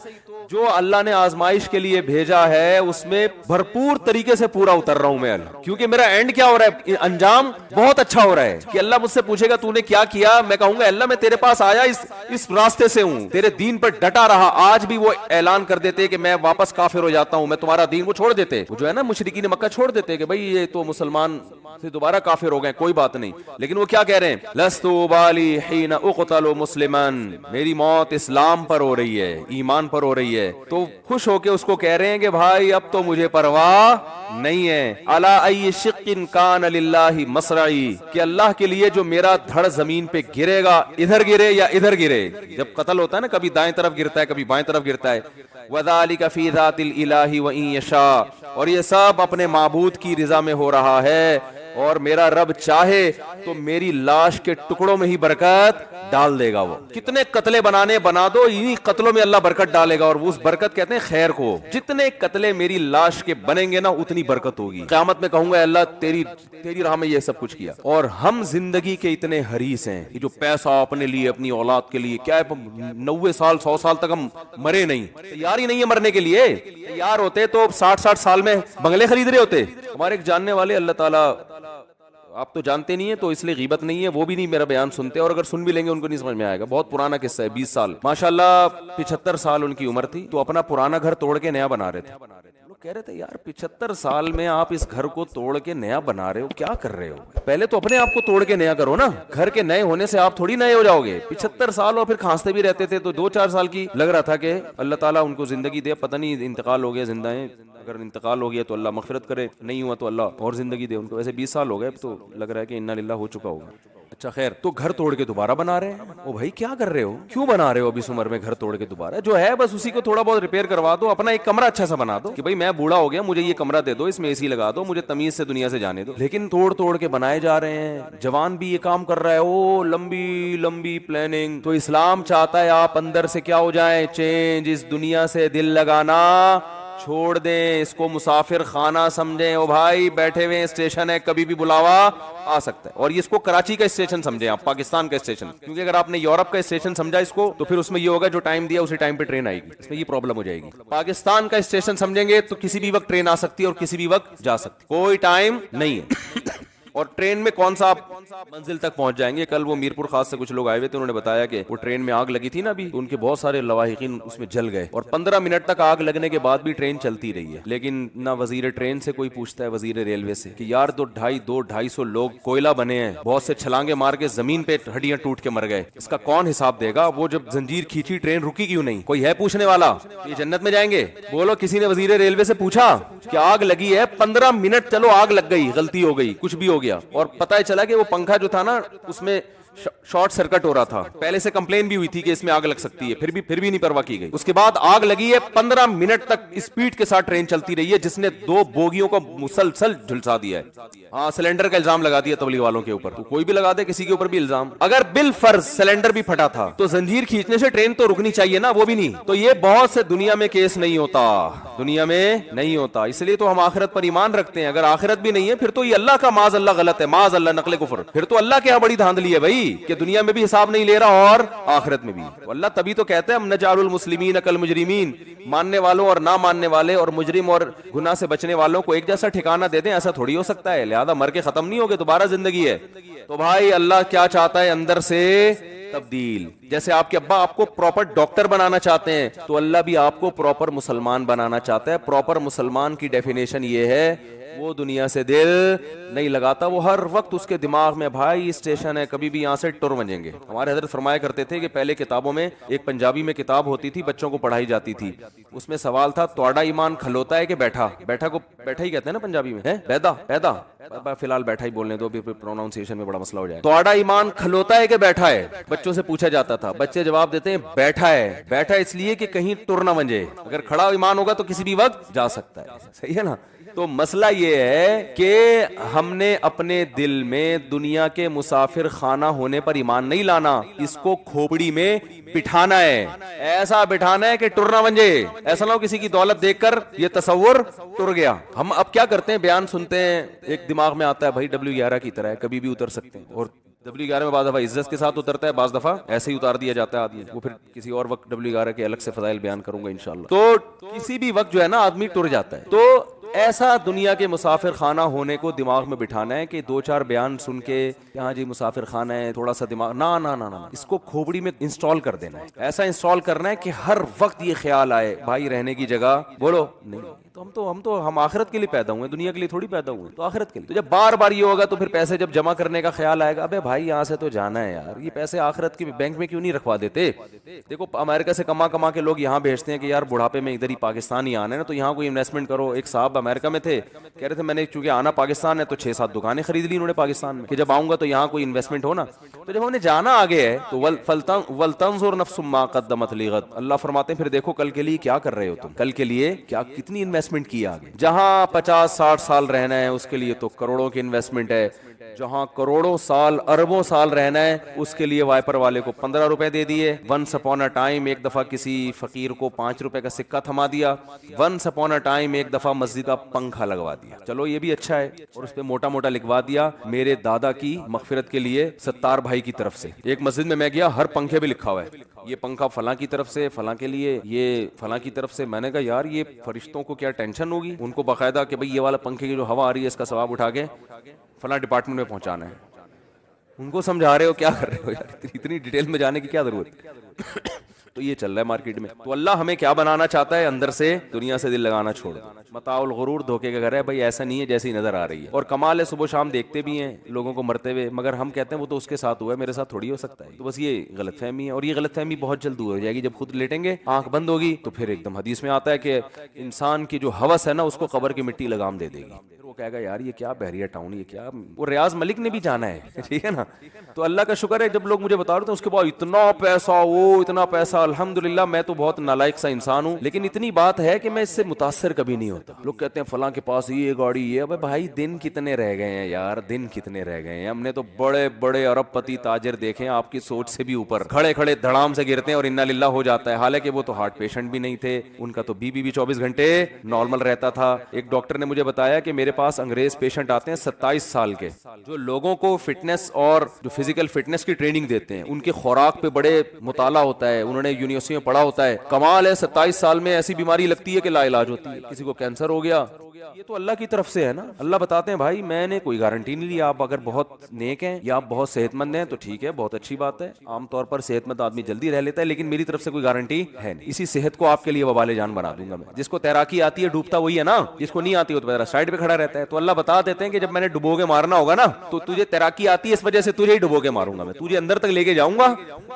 جو اللہ نے آزمائش کے لیے بھیجا ہے اس میں بھرپور طریقے سے پورا اتر رہا ہوں میں اللہ. کیونکہ میرا اینڈ کیا ہو رہا ہے, انجام بہت اچھا ہو رہا ہے. کہ اللہ مجھ سے پوچھے گا تو نے کیا کیا, میں کہوں گا اللہ میں تیرے پاس آیا اس راستے سے ہوں, تیرے دین پر ڈٹا رہا. آج بھی وہ اعلان کر دیتے کہ میں واپس کافر ہو جاتا ہوں, میں تمہارا دین, وہ چھوڑ دیتے, وہ جو ہے نا مشرکین مکہ چھوڑ دیتے کہ بھائی یہ تو مسلمان سے دوبارہ کافر ہو گئے, کوئی بات نہیں. لیکن وہ کیا کہہ رہے ہیں, لست ابالی حین اقتل مسلما, میری موت اسلام پر ہو رہی ہے, ایمان پر ہو رہی ہے. تو خوش ہو کے اس کو کہہ رہے ہیں کہ بھائی اب تو مجھے پرواہ نہیں ہے. علی ای شق کان للہ مصرعی, کہ اللہ کے لیے جو میرا دھڑ زمین پہ گرے گا, ادھر گرے یا ادھر گرے. جب قتل ہوتا ہے نا کبھی دائیں طرف گرتا ہے کبھی بائیں طرف گرتا ہے. وذالک فی ذات الالہ وان یشاء, اور یہ سب اپنے معبود کی رضا میں ہو رہا ہے, اور میرا رب چاہے تو میری لاش کے ٹکڑوں میں ہی برکت ڈال دے گا. وہ کتنے قتلے بنانے بنا دو, انہی قتلوں میں اللہ برکت ڈالے گا. اور اس برکت کہتے ہیں خیر کو. جتنے قتلے میری لاش کے بنیں گے نا اتنی برکت ہوگی. قیامت میں کہوں گا اللہ تیری راہ میں یہ سب کچھ کیا. اور ہم زندگی کے اتنے حریص ہیں کہ جو پیسہ اپنے لیے اپنی اولاد کے لیے, کیا 90 سال 100 سال تک ہم مرے نہیں, تیار ہی نہیں ہے مرنے کے لیے. تیار ہوتے تو 60 سال میں بنگلے خرید رہے ہوتے. ہمارے ایک جاننے والے, اللہ تعالیٰ, آپ تو جانتے نہیں ہیں تو اس لیے غیبت نہیں ہے, وہ بھی نہیں میرا بیان سنتے, اور اگر سن بھی لیں گے ان کو نہیں سمجھ میں آئے گا. بہت پرانا قصہ ہے, 20 سال ماشاءاللہ 75 سال ان کی عمر تھی, تو اپنا پرانا گھر توڑ کے نیا بنا رہے تھے. لوگ کہہ رہے تھے یار 75 سال میں آپ اس گھر کو توڑ کے نیا بنا رہے ہو, کیا کر رہے ہو؟ پہلے تو اپنے آپ کو توڑ کے نیا کرو نا. گھر کے نئے ہونے سے آپ تھوڑی نئے ہو جاؤ گے. 75 سال اور پھر کھانستے بھی رہتے تھے, تو 2-4 سال کی لگ رہا تھا کہ اللہ تعالیٰ ان کو زندگی دے. پتہ نہیں انتقال ہو گیا, زندہ ہیں. اگر انتقال ہو گیا تو اللہ مغفرت کرے, نہیں ہوا تو اللہ اور زندگی دے ان کو. ویسے 20 سال ہو گئے تو لگ رہا ہے کہ انا للہ ہو چکا ہوگا. اچھا خیر, تو گھر توڑ کے دوبارہ بنا رہے ہیں. او بھائی کیا کر رہے ہو, کیوں بنا رہے ہو اب اس عمر میں گھر توڑ کے دوبارہ؟ جو ہے بس اسی کو تھوڑا بہت ریپیئر کروا دو, اپنا ایک کمرہ اچھا سا بنا دو کہ بھائی میں بوڑھا ہو گیا, مجھے یہ کمرہ دے دو, اس میں اے سی لگا دو, مجھے تمیز سے دنیا سے جانے دو. لیکن توڑ کے بنائے جا رہے ہیں. جوان بھی یہ کام کر رہا ہے, او لمبی لمبی پلاننگ. تو اسلام چاہتا ہے آپ اندر سے کیا ہو جائیں, چینج. اس دنیا سے دل لگانا چھوڑ دیں, اس کو مسافر خانہ سمجھیں. او بھائی بیٹھے ہوئے اسٹیشن ہے, کبھی بھی بلاوا آ سکتا ہے. اور یہ اس کو کراچی کا اسٹیشن سمجھیں آپ, پاکستان کا اسٹیشن, کیونکہ اگر آپ نے یورپ کا اسٹیشن سمجھا اس کو تو پھر اس میں یہ ہوگا جو ٹائم دیا اسی ٹائم پہ ٹرین آئے گی, اس میں یہ پرابلم ہو جائے گی. پاکستان کا اسٹیشن سمجھیں گے تو کسی بھی وقت ٹرین آ سکتی ہے اور کسی بھی وقت جا سکتی, کوئی ٹائم نہیں ہے. اور ٹرین میں کون سا آپ منزل تک پہنچ جائیں گے. کل وہ میرپور خاص سے کچھ لوگ آئے ہوئے تھے, انہوں نے بتایا کہ وہ ٹرین میں آگ لگی تھی نا ابھی, تو ان کے بہت سارے لواحقین اس میں جل گئے, اور 15 منٹ تک آگ لگنے کے بعد بھی ٹرین چلتی رہی ہے. لیکن نہ وزیر ٹرین سے کوئی پوچھتا ہے, وزیر ریلوے سے, کہ یار 250 لوگ کوئلہ بنے ہیں, بہت سے چھلانگے مار کے زمین پہ ہڈیاں ٹوٹ کے مر گئے, اس کا کون حساب دے گا؟ وہ جب زنجیر کھینچی ٹرین رکی کیوں نہیں؟ کوئی ہے پوچھنے والا؟ یہ جنت میں جائیں گے؟ بولو کسی نے وزیر ریلوے سے پوچھا کہ آگ لگی ہے 15 منٹ, چلو آگ لگ گئی, غلطی ہو گئی, کچھ بھی ہو گیا, اور پتہ چلا کہ وہ پنکھا جو تھا نا اس میں شارٹ سرکٹ ہو رہا تھا, پہلے سے کمپلین بھی ہوئی تھی کہ اس میں آگ لگ سکتی ہے, پھر بھی نہیں پرواہ کی گئی. اس کے بعد آگ لگی ہے, 15 منٹ تک اسپیڈ کے ساتھ ٹرین چلتی رہی ہے, جس نے 2 بوگیوں کو مسلسل جھلسا دیا ہے. ہاں سلنڈر کا الزام لگا دیا تبلیغ والوں کے اوپر, تو کوئی بھی لگا دے کسی کے اوپر بھی الزام. اگر بالفرض سلنڈر بھی پھٹا تھا تو زنجیر کھینچنے سے ٹرین تو رکنی چاہیے نا, وہ بھی نہیں. تو یہ بہت سے دنیا میں کیس نہیں ہوتا, دنیا میں نہیں ہوتا. اس لیے تو ہم آخرت پر ایمان رکھتے ہیں. اگر آخرت بھی نہیں ہے پھر تو یہ اللہ کا معاذ اللہ غلط ہے, معاذ اللہ نقل کفر. پھر تو اللہ کے یہاں بڑی دھاندلی ہے بھائی, کہ دنیا میں بھی حساب نہیں لے رہا اور آخرت میں بھی. اللہ تبھی تو کہتے ہیں ہم نجعل المسلمین کالمجرمین, ماننے والوں اور نہ ماننے والے اور مجرم اور گناہ سے بچنے والوں کو ایک جیسا ٹھکانہ دے دیں. ایسا تھوڑی ہو سکتا ہے, لہذا مر کے ختم نہیں ہوگے, دوبارہ زندگی ہے. تو بھائی اللہ کیا چاہتا ہے اندر سے تبدیل. جیسے آپ کے ابا آپ کو پراپر ڈاکٹر بنانا چاہتے ہیں, تو اللہ بھی آپ کو پراپر مسلمان بنانا چاہتا ہے. پراپر مسلمان کی ڈیفینیشن یہ ہے, وہ دنیا سے دل نہیں لگاتا, وہ ہر وقت اس کے دماغ میں بھائی اسٹیشن ہے, کبھی بھی یہاں سے ٹر بنیں گے. ہمارے حضرت فرمایا کرتے تھے کہ پہلے کتابوں میں ایک پنجابی میں کتاب ہوتی تھی, بچوں کو پڑھائی جاتی تھی, اس میں سوال تھا توڑا ایمان کھلوتا ہے کہ بیٹھا. بیٹھا کو بیٹھا ہی کہتے ہیں نا پنجابی میں, ہے بیدا پیدا, فی الحال بیٹھا ہی بولنے دو, پروناؤنسیشن میں بڑا مسئلہ ہو جائے. توڑا ایمان کھلوتا ہے کہ بیٹھا ہے, بچوں سے پوچھا جاتا تھا, بچے جواب دیتے ہیں بیٹھا ہے. بیٹھا اس لیے کہ کہیں ٹر نہ بنجے, اگر کھڑا ایمان ہوگا تو کسی بھی وقت جا سکتا ہے. صحیح ہے نا؟ تو مسئلہ یہ ہے کہ ہم نے اپنے دل میں دنیا کے مسافر خانہ ہونے پر ایمان نہیں لانا, اس کو کھوپڑی میں بٹھانا ہے. ایسا بٹھانا ہے کہ ٹر نہ بن جائے. ایسا نہ ہو کسی کی دولت دیکھ کر یہ تصور ٹر گیا. ہم اب کیا کرتے ہیں, بیان سنتے ہیں, ایک دماغ میں آتا ہے بھائی W11 کی طرح ہے, کبھی بھی اتر سکتے ہیں. اور W11 میں بعض دفعہ عزت کے ساتھ اترتا ہے, بعض دفعہ ایسے ہی اتار دیا جاتا ہے آدمی. وہ پھر کسی اور وقت W11 کے الگ سے فضائل بیان کروں گا انشاءاللہ. تو کسی بھی وقت جو ہے نا آدمی ٹر جاتا ہے. تو ایسا دنیا کے مسافر خانہ ہونے کو دماغ میں بٹھانا ہے کہ 2-4 بیان سن کے ہاں جی مسافر خانہ ہے, تھوڑا سا دماغ نہ اس کو کھوپڑی میں انسٹال کر دینا ہے. ایسا انسٹال کرنا ہے کہ ہر وقت یہ خیال آئے بھائی رہنے کی جگہ بولو نہیں, تو ہم آخرت کے لیے پیدا ہوئے, دنیا کے لیے تھوڑی پیدا ہوئے, تو آخرت کے لیے. تو جب بار بار یہ ہوگا تو پھر پیسے جب جمع کرنے کا خیال آئے گا, ابے بھائی یہاں سے تو جانا ہے یار, یہ پیسے آخرت کے بینک میں کیوں نہیں رکھوا دیتے. دیکھو امریکہ سے کما کے لوگ یہاں بھیجتے ہیں کہ یار بڑھاپے میں ادھر ہی پاکستان ہی آنا ہے نا, تو یہاں کوئی انویسٹمنٹ کرو. ایک صاحب امریکہ میں تھے, کہہ رہے تھے میں نے چونکہ آنا پاکستان ہے تو 6-7 دکانیں خرید لی انہوں نے پاکستان میں, کہ جب آؤں گا تو یہاں کوئی انویسٹمنٹ ہو نا. تو جب ہم نے جانا آگے ہے تو ولتنظر نفس ما قدمت لغد, اللہ فرماتے ہیں پھر دیکھو کل کے لیے کیا کر رہے ہو تم, کل کے لیے کیا کتنی انویسٹمنٹ کی آگے. جہاں 50-60 سال رہنا ہے اس کے لیے تو کروڑوں کی انویسٹمنٹ ہے, جہاں کروڑوں سال اربوں سال رہنا ہے اس کے لیے وائپر والے کو 15 روپے دے دیے. ونس اپون اے ٹائم ایک دفعہ کسی فقیر کو 5 روپے کا سکہ تھما دیا. ونس اپون اے ٹائم ایک دفعہ مسجد کا پنکھا لگوا دیا, چلو یہ بھی اچھا ہے. اور اس پہ موٹا موٹا لکھوا دیا میرے دادا کی مغفرت کے لیے ستار بھائی کی طرف سے. ایک مسجد میں میں گیا, ہر پنکھے پہ لکھا ہوا ہے یہ پنکھا فلاں کی طرف سے, فلاں کے لیے, یہ فلاں کی طرف سے. میں نے کہا یار یہ فرشتوں کو کیا ٹینشن ہوگی, ان کو باقاعدہ کہ بھئی یہ والا پنکھے کی جو ہوا آ رہی ہے اس کا ثواب اٹھا کے فلاں ڈپارٹمنٹ میں پہنچانا ہے. ان کو سمجھا رہے ہو کیا کر رہے ہو یار, اتنی ڈیٹیل میں جانے کی کیا ضرورت ہے. تو یہ چل رہا ہے مارکیٹ میں. تو اللہ ہمیں کیا بنانا چاہتا ہے, اندر سے دنیا سے دل لگانا چھوڑ دو. متاع الغرور, دھوکے کا گھر ہے بھائی, ایسا نہیں ہے جیسی نظر آ رہی ہے. اور کمال ہے صبح شام دیکھتے بھی ہیں لوگوں کو مرتے ہوئے, مگر ہم کہتے ہیں وہ تو اس کے ساتھ ہوا ہے, میرے ساتھ تھوڑی ہو سکتا ہے. تو بس یہ غلط فہمی ہے, اور یہ غلط فہمی بہت جلد دور ہو جائے گی جب خود لیٹیں گے, آنکھ بند ہوگی تو پھر ایک دم حدیث میں آتا ہے کہ انسان کی جو ہوس ہے نا اس کو قبر کی مٹی لگام دے دے گی. وہ کہے گا یار یہ کیا بحریہ ٹاؤن, یہ کیا. وہ ریاض ملک نے بھی جانا ہے, ٹھیک ہے نا. تو اللہ کا شکر ہے جب لوگ مجھے بتا رہے تھے اس کے بعد اتنا پیسہ, وہ اتنا پیسہ, الحمدللہ میں تو بہت نالائق سا انسان ہوں، لیکن اتنی بات ہے کہ میں اس سے متاثر کبھی نہیں ہوتا۔ لوگ کہتے ہیں فلاں کے پاس یہ گاڑی یہ، ابے بھائی دن کتنے رہ گئے ہیں یار، دن کتنے رہ گئے ہیں؟ ہم نے تو بڑے بڑے ارب پتی تاجر دیکھے ہیں آپ کی سوچ سے بھی اوپر، کھڑے کھڑے دھڑام سے گرتے ہیں اور انا للہ ہو جاتا ہے، حالانکہ وہ تو ہارٹ پیشنٹ بھی نہیں تھے، ان کا تو بی پی بھی 24 گھنٹے نارمل رہتا تھا۔ ایک ڈاکٹر نے مجھے بتایا کہ میرے پاس انگریز پیشنٹ آتے ہیں 27 سال کے، جو لوگوں کو فٹنس اور جو فزیکل فٹنس کی ٹریننگ دیتے ہیں، ان کے خوراک پہ بڑے مطالعہ ہوتا ہے، انہوں نے یونیورسٹی میں پڑھا ہوتا ہے۔ کمال ہے 27 سال میں ایسی بیماری لگتی ہے کہ لا علاج ہوتی ہے، کسی کو کینسر ہو گیا، یہ تو اللہ کی طرف سے ہے نا۔ اللہ بتاتے ہیں بھائی میں نے کوئی گارنٹی نہیں لی، آپ اگر بہت نیک ہیں یا آپ بہت صحت مند ہیں تو ٹھیک ہے، بہت اچھی بات ہے، عام طور پر صحت مند آدمی جلدی رہ لیتا ہے، لیکن میری طرف سے کوئی گارنٹی ہے نہیں۔ اسی صحت کو آپ کے لیے وبال جان بنا دوں گا میں۔ جس کو تیراکی آتی ہے ڈوبتا وہی ہے نا، جس کو نہیں آتی وہ تو ذرا سائڈ پہ کھڑا رہتا ہے۔ تو اللہ بتا دیتے ہیں کہ جب میں نے ڈبو کے مارنا ہوگا نا تو تجھے تیراکی آتی ہے اس وجہ سے تجھے ہی ڈبو کے ماروں گا میں، تجھے اندر تک لے کے جاؤں گا،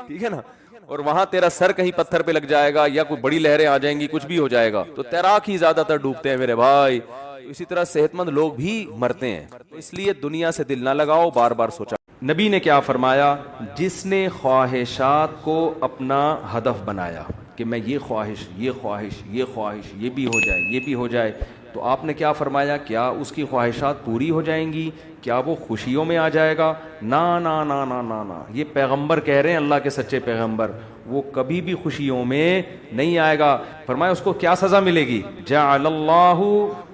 ٹھیک ہے نا، اور وہاں تیرا سر کہیں پتھر پہ لگ جائے گا یا کوئی بڑی لہریں آ جائیں گی، کچھ بھی ہو جائے گا۔ تو تیراک ہی زیادہ تر ڈوبتے ہیں میرے بھائی، اسی طرح صحت مند لوگ بھی مرتے ہیں۔ اس لیے دنیا سے دل نہ لگاؤ، بار بار سوچا۔ نبی نے کیا فرمایا؟ جس نے خواہشات کو اپنا ہدف بنایا کہ میں یہ خواہش یہ خواہش یہ خواہش یہ بھی ہو جائے یہ بھی ہو جائے، تو آپ نے کیا فرمایا؟ کیا اس کی خواہشات پوری ہو جائیں گی؟ کیا وہ خوشیوں میں آ جائے گا؟ نا نا نا نا نا نا، یہ پیغمبر کہہ رہے ہیں، اللہ کے سچے پیغمبر، وہ کبھی بھی خوشیوں میں نہیں آئے گا۔ فرمایا اس کو کیا سزا ملے گی؟ جعل اللہ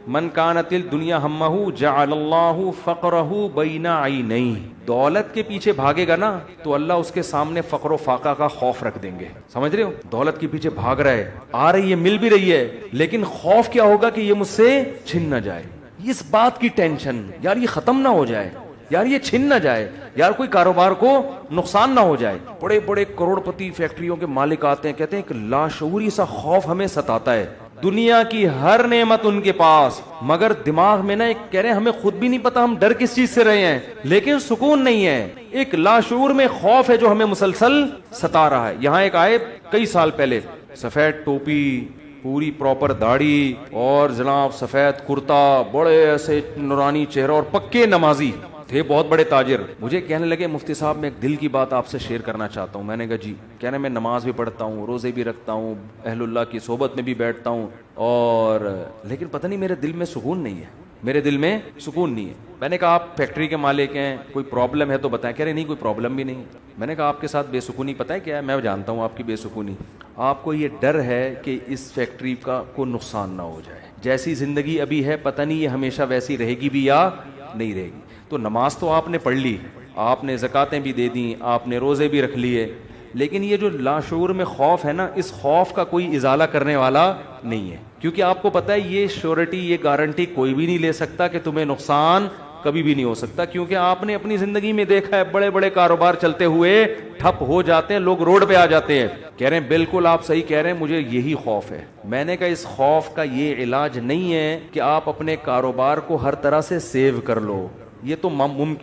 من کانت الدنیا ہمہ جعل اللہ فقرہ بین عینیہ، دولت کے پیچھے بھاگے گا نا تو اللہ اس کے سامنے فقر و فاقہ کا خوف رکھ دیں گے۔ سمجھ رہے ہو؟ دولت کے پیچھے بھاگ رہا ہے، آ رہی ہے، مل بھی رہی ہے، لیکن خوف کیا ہوگا کہ یہ مجھ سے چھن نہ جائے، اس بات کی ٹینشن، یار یہ ختم نہ ہو جائے، یار یہ چھن نہ جائے، یار کوئی کاروبار کو نقصان نہ ہو جائے۔ بڑے بڑے کروڑ پتی فیکٹریوں کے مالک آتے ہیں، کہتے ہیں ایک لاشعوری سا خوف ہمیں ستاتا ہے، دنیا کی ہر نعمت ان کے پاس، مگر دماغ میں نا ایک کہہ رہے ہیں ہمیں خود بھی نہیں پتا ہم ڈر کس چیز سے رہے ہیں، لیکن سکون نہیں ہے، ایک لاشعور میں خوف ہے جو ہمیں مسلسل ستا رہا ہے۔ یہاں ایک آئے کئی سال پہلے، سفید ٹوپی، پوری پراپر داڑھی اور جناب سفید کرتا، بڑے ایسے نورانی چہرہ اور پکے نمازی تھے، بہت بڑے تاجر۔ مجھے کہنے لگے مفتی صاحب میں ایک دل کی بات آپ سے شیئر کرنا چاہتا ہوں۔ میں نے کہا جی۔ کہنے میں نماز بھی پڑھتا ہوں، روزے بھی رکھتا ہوں، اہل اللہ کی صحبت میں بھی بیٹھتا ہوں، اور لیکن پتہ نہیں میرے دل میں سکون نہیں ہے، میرے دل میں سکون نہیں ہے۔ میں نے کہا آپ فیکٹری کے مالک ہیں، کوئی پرابلم ہے تو بتائیں۔ کہہ رہے نہیں کوئی پرابلم بھی نہیں۔ میں نے کہا آپ کے ساتھ بے سکونی پتہ ہے کیا ہے؟ میں جانتا ہوں آپ کی بے سکونی، آپ کو یہ ڈر ہے کہ اس فیکٹری کا کوئی نقصان نہ ہو جائے، جیسی زندگی ابھی ہے پتہ نہیں یہ ہمیشہ ویسی رہے گی بھی یا نہیں رہے گی۔ تو نماز تو آپ نے پڑھ لی، آپ نے زکاتیں بھی دے دیں، آپ نے روزے بھی رکھ لیے، لیکن یہ جو لاشعور میں خوف ہے نا، اس خوف کا کوئی ازالہ کرنے والا نہیں ہے، کیونکہ آپ کو پتہ ہے یہ شیورٹی، یہ گارنٹی کوئی بھی نہیں لے سکتا کہ تمہیں نقصان کبھی بھی نہیں ہو سکتا، کیونکہ آپ نے اپنی زندگی میں دیکھا ہے بڑے بڑے کاروبار چلتے ہوئے ٹھپ ہو جاتے ہیں، لوگ روڈ پہ آ جاتے ہیں۔ کہہ رہے ہیں بالکل آپ صحیح کہہ رہے ہیں، مجھے یہی خوف ہے۔ میں نے کہا اس خوف کا یہ علاج نہیں ہے کہ آپ اپنے کاروبار کو ہر طرح سے سیو کر لو، یہ تو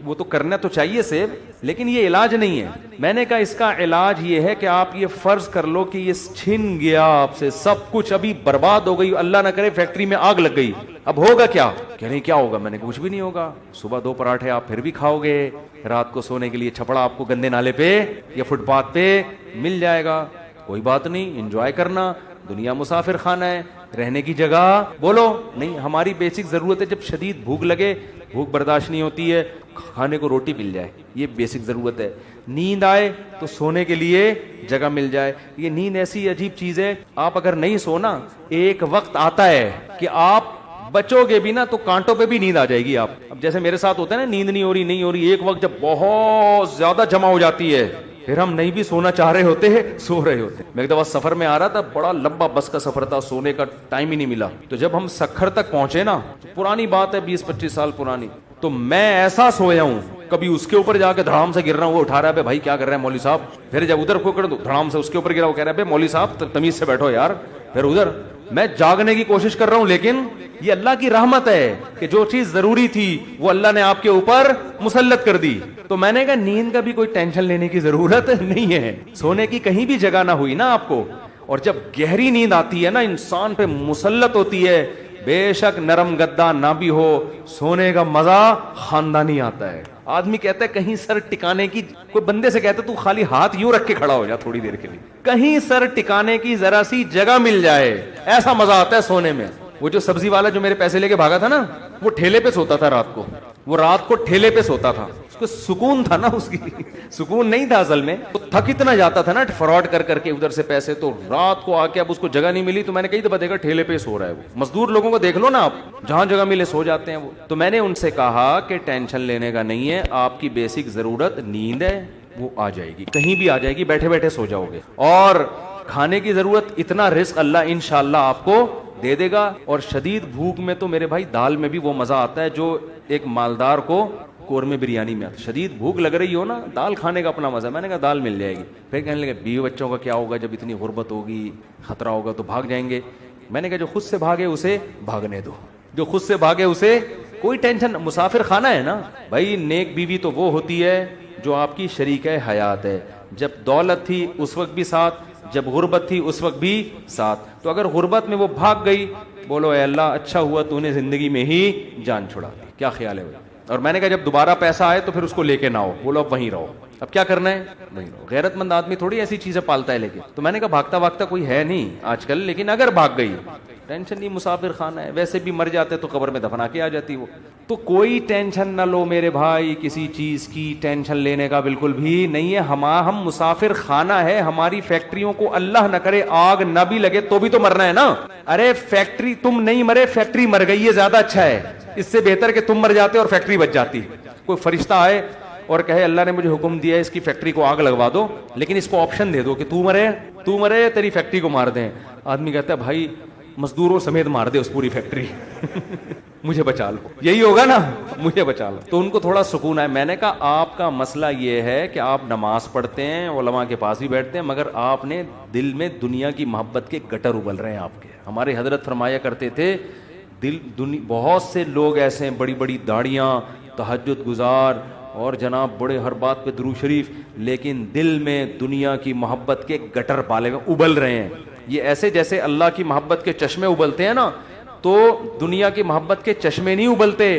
وہ تو کرنا تو چاہیے سیو، لیکن یہ علاج نہیں ہے۔ میں نے کہا اس کا علاج یہ ہے کہ آپ یہ فرض کر لو کہ یہ چھن گیا آپ سے سب کچھ، ابھی برباد ہو گئی، اللہ نہ کرے فیکٹری میں آگ لگ گئی، اب ہوگا کیا؟ کہہ نہیں کیا ہوگا؟ میں نے کہا کچھ بھی نہیں ہوگا، صبح 2 پراٹھے آپ پھر بھی کھاؤ گے، رات کو سونے کے لیے چھپڑا آپ کو گندے نالے پہ یا فٹ پاتھ پہ مل جائے گا، کوئی بات نہیں، انجوائے کرنا، دنیا مسافر خانہ ہے، رہنے کی جگہ بولو نہیں، ہماری بیسک ضرورت ہے، جب شدید بھوک لگے، بھوک برداشت نہیں ہوتی ہے، کھانے کو روٹی مل جائے، یہ بیسک ضرورت ہے، نیند آئے تو سونے کے لیے جگہ مل جائے۔ یہ نیند ایسی عجیب چیز ہے، آپ اگر نہیں سونا، ایک وقت آتا ہے کہ آپ بچو گے بھی نا تو کانٹوں پہ بھی نیند آ جائے گی۔ آپ اب جیسے میرے ساتھ ہوتا ہے نا، نیند نہیں ہو رہی، ایک وقت جب بہت زیادہ جمع ہو جاتی ہے، پھر ہم نہیں بھی سونا چاہ رہے ہوتے ہیں، سو رہے ہوتے ہیں۔ میں ایک دفعہ سفر میں آ رہا تھا، بڑا لمبا بس کا سفر تھا، سونے کا ٹائم ہی نہیں ملا، تو جب ہم سکھر تک پہنچے نا، پرانی بات ہے 20-25 سال پرانی، تو میں ایسا سویا ہوں، کبھی اس کے اوپر جا کے دھڑام سے گر رہا ہوں، وہ اٹھا رہا ہے بھائی کیا کر رہے ہیں مولوی صاحب، پھر جب ادھر کو کر دو دھڑام سے اس کے اوپر گرا، وہ کہہ رہا ہے مولوی صاحب تمیز سے بیٹھو یار، پھر ادھر میں جاگنے کی کوشش کر رہا ہوں، لیکن یہ اللہ کی رحمت ہے کہ جو چیز ضروری تھی وہ اللہ نے آپ کے اوپر مسلط کر دی۔ تو میں نے کہا نیند کا بھی کوئی ٹینشن لینے کی ضرورت نہیں ہے، سونے کی کہیں بھی جگہ نہ ہوئی نا آپ کو، اور جب گہری نیند آتی ہے نا، انسان پہ مسلط ہوتی ہے، بے شک نرم گدا نہ بھی ہو، سونے کا مزہ خاندانی آتا ہے۔ آدمی کہتا ہے کہیں سر ٹکانے کی, کوئی بندے سے کہتا ہے تو خالی ہاتھ یوں رکھ کے کھڑا ہو جا تھوڑی دیر کے لیے, کہیں سر ٹکانے کی ذرا سی جگہ مل جائے, ایسا مزہ آتا ہے سونے میں. وہ جو سبزی والا جو میرے پیسے لے کے بھاگا تھا نا, وہ ٹھیلے پہ سوتا تھا رات کو, وہ رات کو ٹھیلے پہ سوتا تھا, اس کو سکون تھا نا, اس کی سکون نہیں تھا اصل میں, وہ تھک اتنا جاتا تھا نا فراڈ کر کر کے ادھر سے پیسے, تو رات کو آ کے اب اس کو جگہ نہیں ملی تو میں نے کئی دفعہ دیکھا ٹھیلے پہ سو رہا ہے. وہ مزدور لوگوں کو دیکھ لو نا آپ, جہاں جگہ ملے سو جاتے ہیں وہ. تو میں نے ان سے کہا کہ ٹینشن لینے کا نہیں ہے, آپ کی بیسک ضرورت نیند ہے, وہ آ جائے گی, کہیں بھی آ جائے گی, بیٹھے بیٹھے سو جاؤ گے. اور کھانے کی ضرورت, اتنا رزق اللہ انشاءاللہ آپ کو دے دے گا. اور شدید بھوک میں تو میرے بھائی دال میں بھی وہ مزہ آتا ہے جو ایک مالدار کو قورمے بریانی میں آتا. شدید بھوک لگ رہی ہو نا, دال کھانے کا اپنا مزہ. میں نے کہا دال مل جائے گی. پھر کہنے لگے بیوی بچوں کا کیا ہوگا, جب اتنی غربت ہوگی, خطرہ ہوگا تو بھاگ جائیں گے. میں نے کہا جو خود سے بھاگے اسے بھاگنے دو, جو خود سے بھاگے اسے کوئی ٹینشن. مسافر خانہ ہے نا بھائی, نیک بیوی تو وہ ہوتی ہے جو آپ کی شریک حیات ہے. جب دولت تھی اس وقت بھی ساتھ, جب غربت تھی اس وقت بھی ساتھ. تو اگر غربت میں وہ بھاگ گئی, بولو اے اللہ اچھا ہوا تو نے زندگی میں ہی جان چھڑا دی. کیا خیال ہے بھائی؟ اور میں نے کہا جب دوبارہ پیسہ آئے تو پھر اس کو لے کے نہ ہو, بولو اب وہیں رہو. اب کیا کرنا ہے, وہیں رہو. غیرت مند آدمی تھوڑی ایسی چیزیں پالتا ہے. لیکن تو میں نے کہا بھاگتا بھاگتا کوئی ہے نہیں آج کل, لیکن اگر بھاگ گئی ٹینشن نہیں, مسافر خانہ ہے, ویسے بھی مر جاتے تو قبر میں دفنا کے آ جاتی وہ. تو کوئی ٹینشن نہ لو میرے بھائی, کسی چیز کی ٹینشن لینے کا بالکل بھی نہیں ہے. ہم مسافر خانہ ہے, ہماری فیکٹریوں کو اللہ نہ کرے آگ نہ بھی لگے تو بھی تو مرنا ہے نا. ارے فیکٹری تم نہیں مرے, فیکٹری مر گئی, یہ زیادہ اچھا ہے. اس سے بہتر کہ تم مر جاتے اور فیکٹری بچ جاتی. کوئی فرشتہ آئے اور کہے اللہ نے مجھے حکم دیا ہے اس کی فیکٹری کو آگ لگوا دو, لیکن اس کو آپشن دے دو کہ تو مرے تیری فیکٹری کو مار دیں. آدمی کہتا ہے بھائی مزدوروں سمیت مار دے اس پوری فیکٹری مجھے بچا لو. یہی ہوگا نا, مجھے بچا لو. تو ان کو تھوڑا سکون ہے. میں نے کہا آپ کا مسئلہ یہ ہے کہ آپ نماز پڑھتے ہیں, علماء کے پاس بھی بیٹھتے ہیں, مگر آپ نے دل میں دنیا کی محبت کے گٹر ابل رہے ہیں آپ کے. ہمارے حضرت فرمایا کرتے تھے بہت سے لوگ ایسے ہیں, بڑی بڑی داڑیاں, تہجد گزار, اور جناب بڑے ہر بات پہ درود شریف, لیکن دل میں دنیا کی محبت کے گٹر پالے ہوئے ابل رہے ہیں. یہ ایسے جیسے اللہ کی محبت کے چشمے ابلتے ہیں نا, تو دنیا کی محبت کے چشمے نہیں ابلتے,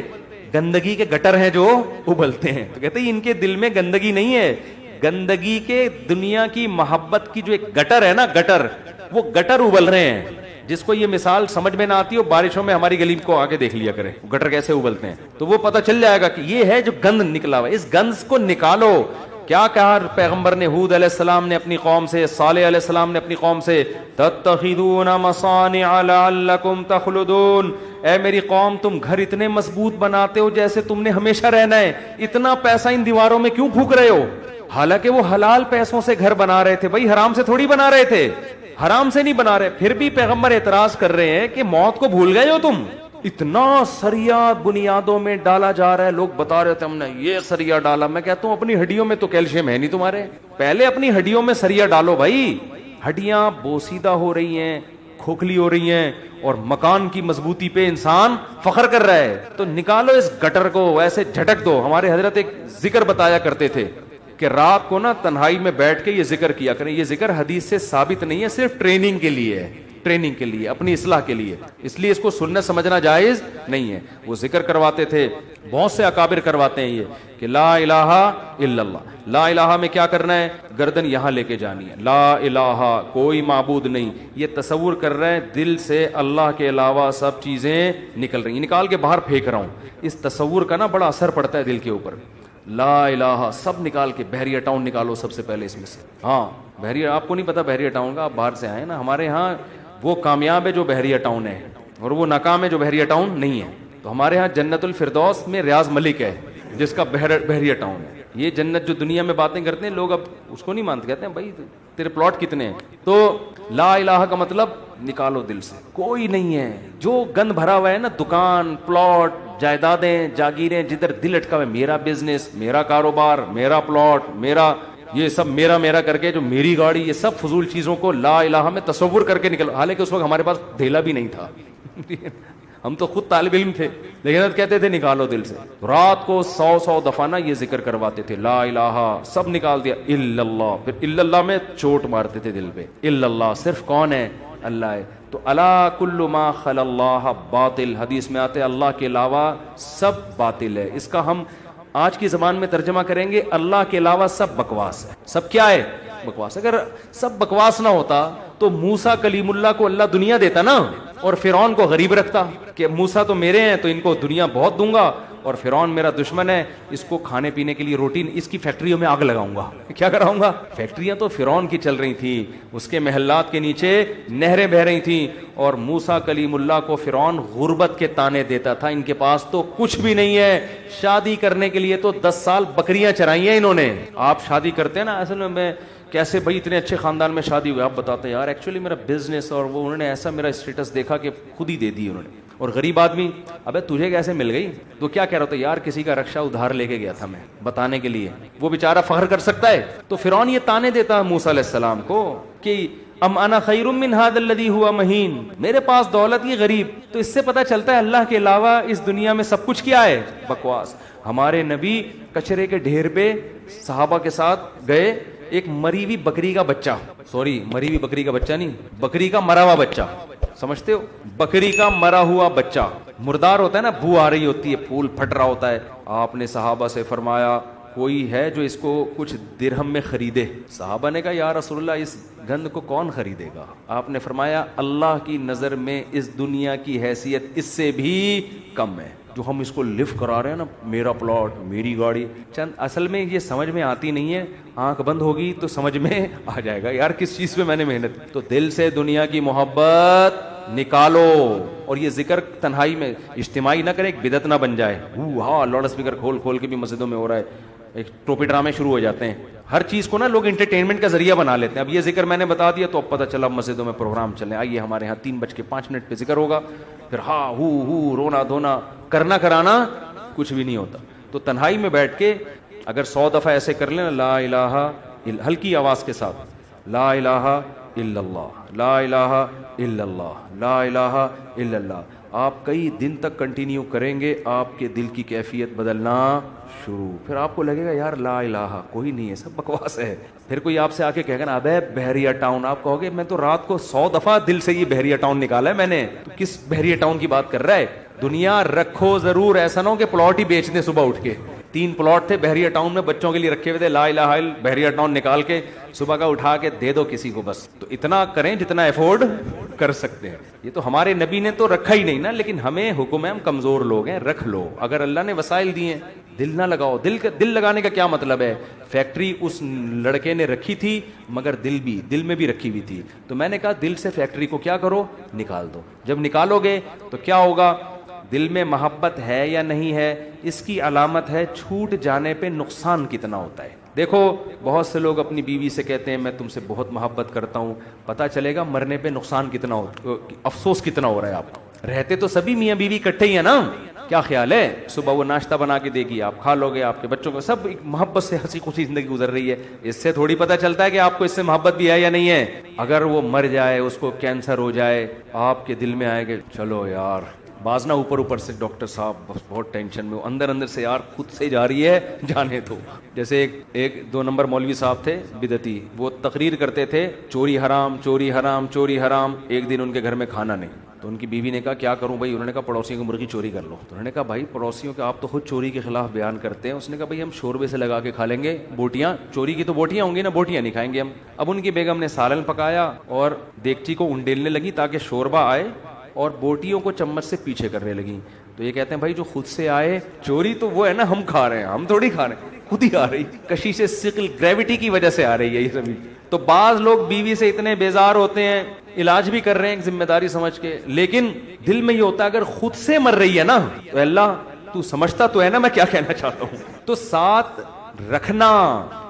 گندگی کے گٹر ہیں جو ابلتے ہیں. تو کہتے ہیں ان کے دل میں گندگی نہیں ہے, گندگی کے دنیا کی محبت کی جو ایک گٹر ہے نا, گٹر, وہ گٹر ابل رہے ہیں. جس کو یہ مثال سمجھ میں نہ آتی ہو, بارشوں میں ہماری گلی کو آگے دیکھ لیا کرے گٹر کیسے ابلتے ہیں, تو وہ پتہ چل جائے گا کہ یہ ہے جو گند نکلا ہوا ہے. اس گند کو نکالو. کیا کہا پیغمبر نے ہود علیہ السلام نے اپنی قوم سے, صالح علیہ السلام نے اپنی قوم سے, تتخذون مصانع لعلکم تخلدون, اے میری قوم تم گھر اتنے مضبوط بناتے ہو جیسے تم نے ہمیشہ رہنا ہے, اتنا پیسہ ان دیواروں میں کیوں پھونک رہے ہو؟ حالانکہ وہ حلال پیسوں سے گھر بنا رہے تھے بھائی, حرام سے تھوڑی بنا رہے تھے, حرام سے نہیں بنا رہے. پھر بھی پیغمبر اعتراض کر رہے ہیں کہ موت کو بھول گئے ہو تم, اتنا سریا بنیادوں میں ڈالا جا رہا ہے. لوگ بتا رہے تھے ہم نے یہ سریا ڈالا. میں کہتا ہوں اپنی ہڈیوں میں تو کیلشیم ہے نہیں تمہارے, پہلے اپنی ہڈیوں میں سریا ڈالو بھائی. ہڈیاں بوسیدہ ہو رہی ہیں, کھوکھلی ہو رہی ہیں, اور مکان کی مضبوطی پہ انسان فخر کر رہا ہے, تو نکالو اس گٹر کو, ایسے جھٹک دو. ہمارے حضرت ایک ذکر بتایا کرتے تھے کہ رات کو نا تنہائی میں بیٹھ کے یہ ذکر کیا کریں. یہ ذکر حدیث سے ثابت نہیں ہے, صرف ٹریننگ کے لیے ہے, ٹریننگ کے لیے, اپنی اصلاح کے لیے, اس لیے اس کو سنت سمجھنا جائز نہیں ہے. وہ ذکر کرواتے تھے, بہت سے اکابر کرواتے ہیں یہ کہ لا الہ الا اللہ. لا الہ میں کیا کرنا ہے, گردن یہاں لے کے جانی ہے, لا الہ کوئی معبود نہیں. یہ تصور کر رہے ہیں دل سے اللہ کے علاوہ سب چیزیں نکل رہی ہیں, نکال کے باہر پھینک رہا ہوں. اس تصور کا نا بڑا اثر پڑتا ہے دل کے اوپر. لا الہ سب نکال کے, بحریہ ٹاؤن نکالو سب سے پہلے اس میں سے. ہاں بحریہ, آپ کو نہیں پتا بحریہ ٹاؤن کا, آپ باہر سے آئے نا. ہمارے ہاں وہ کامیاب ہے جو بحریہ ٹاؤن ہے, اور وہ ناکام ہے جو بحریہ ٹاؤن نہیں ہے. تو ہمارے ہاں جنت الفردوس میں ریاض ملک ہے جس کا بحریہ ٹاؤن ہے. یہ جنت جو دنیا میں باتیں کرتے ہیں لوگ, اب اس کو نہیں مانتے, کہتے ہیں بھائی تیرے پلاٹ کتنے ہیں. تو لا الہ کا مطلب نکالو دل سے, کوئی نہیں ہے. جو گند بھرا ہوا ہے نا, دکان, پلاٹ, جائیدادیں, جاگیریں, جدھر دل اٹکا ہوا ہے, میرا بزنس, میرا کاروبار, میرا پلاٹ, میرا یہ سب میرا کر کے, جو میری گاڑی, یہ سب فضول چیزوں کو لا الہ میں تصور کر کے نکلو. حالانکہ اس وقت ہمارے پاس دھیلا بھی نہیں تھا ہم تو خود طالب علم تھے, لیکن کہتے تھے نکالو دل سے. رات کو 100 دفعہ نا یہ ذکر کرواتے تھے, لا الہ سب نکال دیا, الا اللہ. پھر الا اللہ میں چوٹ مارتے تھے دل پہ, الا اللہ صرف کون ہے, اللہ ہے. تو الا کل ما خلا اللہ باطل, حدیث میں آتے اللہ کے علاوہ سب باطل ہے. اس کا ہم آج کی زبان میں ترجمہ کریں گے اللہ کے علاوہ سب بکواس ہے. سب کیا ہے؟ بکواس. اگر سب بکواس نہ ہوتا تو موسیٰ کلیم اللہ کو اللہ دنیا دیتا نا, اور فرعون کو غریب رکھتا کہ موسیٰ تو میرے ہیں تو ان کو دنیا بہت دوں گا, اور فرعون میرا دشمن ہے, اس کو کھانے پینے کے لیے روٹی, اس کی فیکٹریوں میں آگ لگاؤں گا. کیا کراؤں گا؟ فیکٹریاں تو فرعون کی چل رہی تھیں, اس کے محلات کے نیچے نہریں بہ رہی تھیں, اور موسیٰ کلیم اللہ کو فرعون غربت کے تانے دیتا تھا. ان کے پاس تو کچھ بھی نہیں ہے, شادی کرنے کے لیے تو 10 سال بکریاں چرائی ہیں انہوں نے. آپ شادی کرتے ہیں نا, اصل میں کیسے بھائی اتنے اچھے خاندان میں شادی ہوئی, آپ بتاتے ہیں یار ایکچولی میرا بزنس, اور وہ انہوں نے ایسا میرا اسٹیٹس دیکھا کہ خود ہی دے دی انہوں نے. اور غریب آدمی, ابے تجھے کیسے مل گئی؟ تو کیا کہہ رہا تھا یار کسی کا رکشہ ادھار لے کے گیا تھا میں بتانے کے لیے. وہ بیچارہ فخر کر سکتا ہے. تو فرعون یہ تانے دیتا موسیٰ علیہ السلام کو کہ ام انا خیر من ھذا الذی ھوا مہین, میرے پاس دولت یہ غریب. تو اس سے پتہ چلتا ہے اللہ کے علاوہ اس دنیا میں سب کچھ کیا ہے؟ بکواس. ہمارے نبی کچرے کے ڈھیر پہ صحابہ کے ساتھ گئے, ایک مری ہوئی بکری کا بچہ, سوری مری ہوئی بکری کا بچہ نہیں, بکری کا مرا ہوا بچہ, سمجھتے ہو؟ بکری کا مرا ہوا بچہ مردار ہوتا ہے نا, بو آ رہی ہوتی ہے, پھول پھٹ رہا ہوتا ہے. آپ نے صحابہ سے فرمایا کوئی ہے جو اس کو کچھ درہم میں خریدے؟ صحابہ نے کہا یا رسول اللہ اس گند کو کون خریدے گا؟ آپ نے فرمایا اللہ کی نظر میں اس دنیا کی حیثیت اس سے بھی کم ہے. جو ہم اس کو لفٹ کرا رہے ہیں نا, میرا پلاٹ میری گاڑی, چند اصل میں یہ سمجھ میں آتی نہیں ہے. آنکھ بند ہوگی تو سمجھ میں آ جائے گا یار کس چیز پہ میں نے محنت. تو دل سے دنیا کی محبت نکالو, اور یہ ذکر تنہائی میں اجتماعی نہ کرے, ایک بدعت نہ بن جائے. ہاں لاؤڈ اسپیکر کھول کھول کے بھی مسجدوں میں ہو رہا ہے, ایک ٹوپی ڈرامے شروع ہو جاتے ہیں. ہر چیز کو نا لوگ انٹرٹینمنٹ کا ذریعہ بنا لیتے ہیں. اب یہ ذکر میں نے بتا دیا تو اب پتہ چلا مسجدوں میں پروگرام چلے, آئیے ہمارے یہاں 3:05 پہ ذکر ہوگا, پھر ہاں ہو رونا دھونا کرنا کرانا کچھ بھی نہیں ہوتا. تو تنہائی میں بیٹھ کے اگر 100 دفعہ ایسے کر لیں, لا الہ ہلکی آواز کے ساتھ, لا الہ الا اللہ, لا الہ الا اللہ, لا الہ الا اللہ, آپ کئی دن تک کنٹینیو کریں گے, آپ کے دل کی کیفیت بدلنا شروع. پھر آپ کو لگے گا یار لا الہ کوئی نہیں ہے, سب بکواس ہے. پھر کوئی آپ سے آ کے کہے گا نا ابے بحریہ ٹاؤن, آپ کہو گے میں تو رات کو 100 دفعہ دل سے یہ بحریہ ٹاؤن نکالا ہے میں نے, تو کس بحریہ ٹاؤن کی بات کر رہا ہے؟ دنیا رکھو ضرور, ایسا نہ ہو کہ پلاٹ ہی بیچ دیں صبح اٹھ کے. 3 پلاٹ تھے بحریہ ٹاؤن میں بچوں کے لیے رکھے ہوئے تھے, لا الہ الا بحریہ ٹاؤن نکال کے صبح کا اٹھا کے دے دو کسی کو, بس. تو اتنا کریں جتنا افورڈ کر سکتے ہیں. یہ تو ہمارے نبی نے تو رکھا ہی نہیں نا, لیکن ہمیں حکم ہے, ہم کمزور لوگ ہیں, رکھ لو. اگر اللہ نے وسائل دیے ہیں دل نہ لگاؤ. دل لگانے کا کیا مطلب ہے؟ فیکٹری اس لڑکے نے رکھی تھی مگر دل میں بھی رکھی ہوئی تھی. تو میں نے کہا دل سے فیکٹری کو کیا کرو, نکال دو. جب نکالو گے تو کیا ہوگا؟ دل میں محبت ہے یا نہیں ہے, اس کی علامت ہے چھوٹ جانے پہ نقصان کتنا ہوتا ہے. دیکھو بہت سے لوگ اپنی بیوی سے کہتے ہیں میں تم سے بہت محبت کرتا ہوں, پتہ چلے گا مرنے پہ نقصان کتنا ہوتا, افسوس کتنا ہو رہا ہے آپ کو. رہتے تو سبھی میاں بیوی اکٹھے ہی ہیں نا, کیا خیال ہے؟ صبح وہ ناشتہ بنا کے دے گی, آپ کھا لو گے, آپ کے بچوں کو سب محبت سے ہنسی خوشی زندگی گزر رہی ہے. اس سے تھوڑی پتہ چلتا ہے کہ آپ کو اس سے محبت بھی ہے یا نہیں ہے. اگر وہ مر جائے, اس کو کینسر ہو جائے, آپ کے دل میں آئے کہ چلو یار, بعض نہ اوپر سے ڈاکٹر صاحب بہت ٹینشن میں, اندر سے یار خود سے جا رہی ہے جانے تو. جیسے ایک 2 نمبر مولوی صاحب تھے بدعتی, وہ تقریر کرتے تھے چوری حرام چوری حرام چوری حرام. ایک دن ان کے گھر میں کھانا نہیں, تو ان کی بیوی نے کہا کیا کروں بھائی؟ انہوں نے کہا پڑوسیوں کی مرغی چوری کر لو. تو انہوں نے کہا بھائی پڑوسیوں کے آپ تو خود چوری کے خلاف بیان کرتے ہیں. اس نے کہا بھائی ہم شوربے سے لگا کے کھا لیں گے, بوٹیاں چوری کی تو بوٹیاں ہوں گی نا, بوٹیاں نہیں کھائیں گے ہم. اب ان کی بیگم نے سالن پکایا اور دیگچی کو انڈیلنے لگی تاکہ شوربہ آئے, اور بوٹیوں کو چمچ سے پیچھے کرنے لگی. تو یہ کہتے ہیں بھائی جو خود سے آئے چوری تو وہ ہے نا, ہم کھا رہے ہیں, ہم تھوڑی کھا رہے ہیں, خود ہی آ رہی, کشش ثقل گریوٹی کی وجہ سے آ رہی ہے یہ سبھی. تو بعض لوگ بیوی سے اتنے بیزار ہوتے ہیں, علاج بھی کر رہے ہیں ذمہ داری سمجھ کے, لیکن دل میں یہ ہوتا ہے اگر خود سے مر رہی ہے نا تو اللہ تو سمجھتا تو ہے نا میں کیا کہنا چاہتا ہوں. تو ساتھ رکھنا,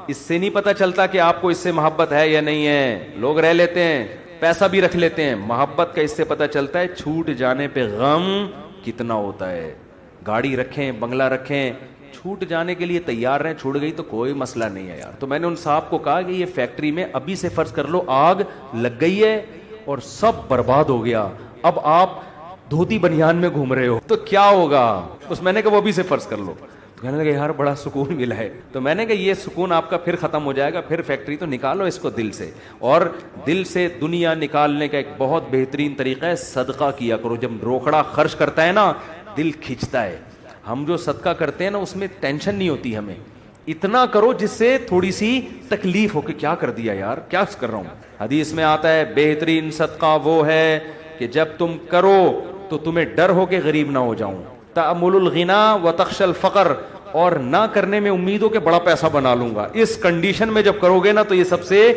اس سے نہیں پتہ چلتا کہ آپ کو اس سے محبت ہے یا نہیں ہے. لوگ رہ لیتے ہیں, پیسہ بھی رکھ لیتے ہیں, محبت کا اس سے پتہ چلتا ہے چھوٹ جانے پہ غم کتنا ہوتا ہے. گاڑی رکھیں, بنگلہ رکھیں, چھوٹ جانے کے لیے تیار رہیں, چھوٹ گئی تو کوئی مسئلہ نہیں ہے یار. تو میں نے ان صاحب کو کہا کہ یہ فیکٹری میں ابھی سے فرض کر لو آگ لگ گئی ہے اور سب برباد ہو گیا, اب آپ دھوتی بنیان میں گھوم رہے ہو تو کیا ہوگا؟ بس میں نے کہا وہ ابھی سے فرض کر لو. تو کہنے لگے یار بڑا سکون ملا ہے. تو میں نے کہا یہ سکون آپ کا پھر ختم ہو جائے گا, پھر فیکٹری تو نکالو اس کو دل سے. اور دل سے دنیا نکالنے کا ایک بہت بہترین طریقہ ہے صدقہ کیا کرو. جب روکڑا خرچ کرتا ہے نا دل کھنچتا ہے. ہم جو صدقہ کرتے ہیں نا اس میں ٹینشن نہیں ہوتی ہمیں, اتنا کرو جس سے تھوڑی سی تکلیف ہو کہ کیا کر دیا یار, کیا کر رہا ہوں. حدیث میں آتا ہے بہترین صدقہ وہ ہے کہ جب تم کرو تو تمہیں ڈر ہو کہ غریب نہ ہو جاؤں. تأمل الغنا و تخشى الفقر, اور نہ کرنے میں امید ہو کہ بڑا پیسہ بنا لوں گا, اس کنڈیشن میں جب کرو گے نا تو یہ سب سے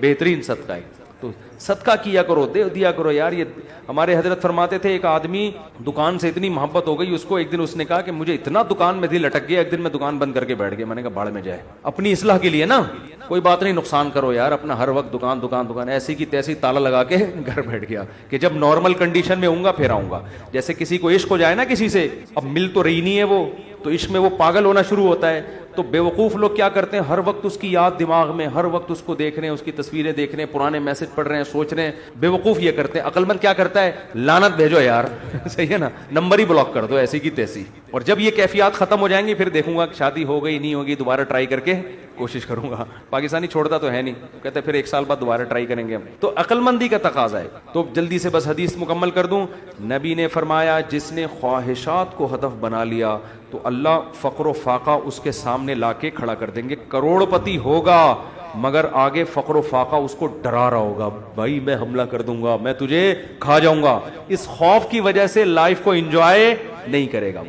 بہترین صدقہ ہے. تو صدقہ کیا کرو, دے دیا کرو یار. یہ ہمارے حضرت فرماتے تھے ایک آدمی دکان سے اتنی محبت ہو گئی اس کو, ایک دن اس نے کہا کہ مجھے اتنا دکان میں دل اٹک گیا, ایک دن میں دکان بند کر کے بیٹھ گیا. میں نے کہا بھاڑ میں جائے, اپنی اصلاح کے لیے نا, کوئی بات نہیں نقصان کرو یار اپنا, ہر وقت دکان دکان دکان, ایسی کی تیسی تالا لگا کے گھر بیٹھ گیا کہ جب نارمل کنڈیشن میں ہوں گا پھر آؤں گا. جیسے کسی کو عشق ہو جائے نا کسی سے, اب مل تو رہی نہیں ہے وہ, تو عشق میں وہ پاگل ہونا شروع ہوتا ہے. تو بیوقوف لوگ کیا کرتے ہیں, ہر وقت اس کی یاد دماغ میں, ہر وقت اس کو دیکھ رہے ہیں, اس کی تصویریں دیکھ رہے ہیں, پرانے میسج پڑھ رہے ہیں, سوچ رہے ہیں. بیوقوف یہ کرتے ہیں. عقل مند کیا کرتا ہے, لعنت بھیجو یار صحیح ہے نا, نمبر ہی بلاک کر دو ایسی کی تیسی. اور جب یہ کیفیات ختم ہو جائیں گی پھر دیکھوں گا کہ شادی ہو گئی نہیں ہوگی, دوبارہ ٹرائی کر کے کوشش کروں گا. پاکستانی چھوڑتا تو ہے نہیں, کہتے پھر ایک سال بعد دوبارہ ٹرائی کریں گے ہم. تو عقل مندی کا تقاضا ہے. تو جلدی سے بس حدیث مکمل کر دوں. نبی نے فرمایا جس نے خواہشات کو ہدف بنا لیا تو اللہ فقر و فاقہ اس کے سامنے لا کے کھڑا کر دیں گے. کروڑ پتی ہوگا مگر آگے فقر و فاقہ اس کو ڈرا رہا ہوگا, بھائی میں حملہ کر دوں گا, میں تجھے کھا جاؤں گا. اس خوف کی وجہ سے لائف کو انجوائے نہیں کرے گا.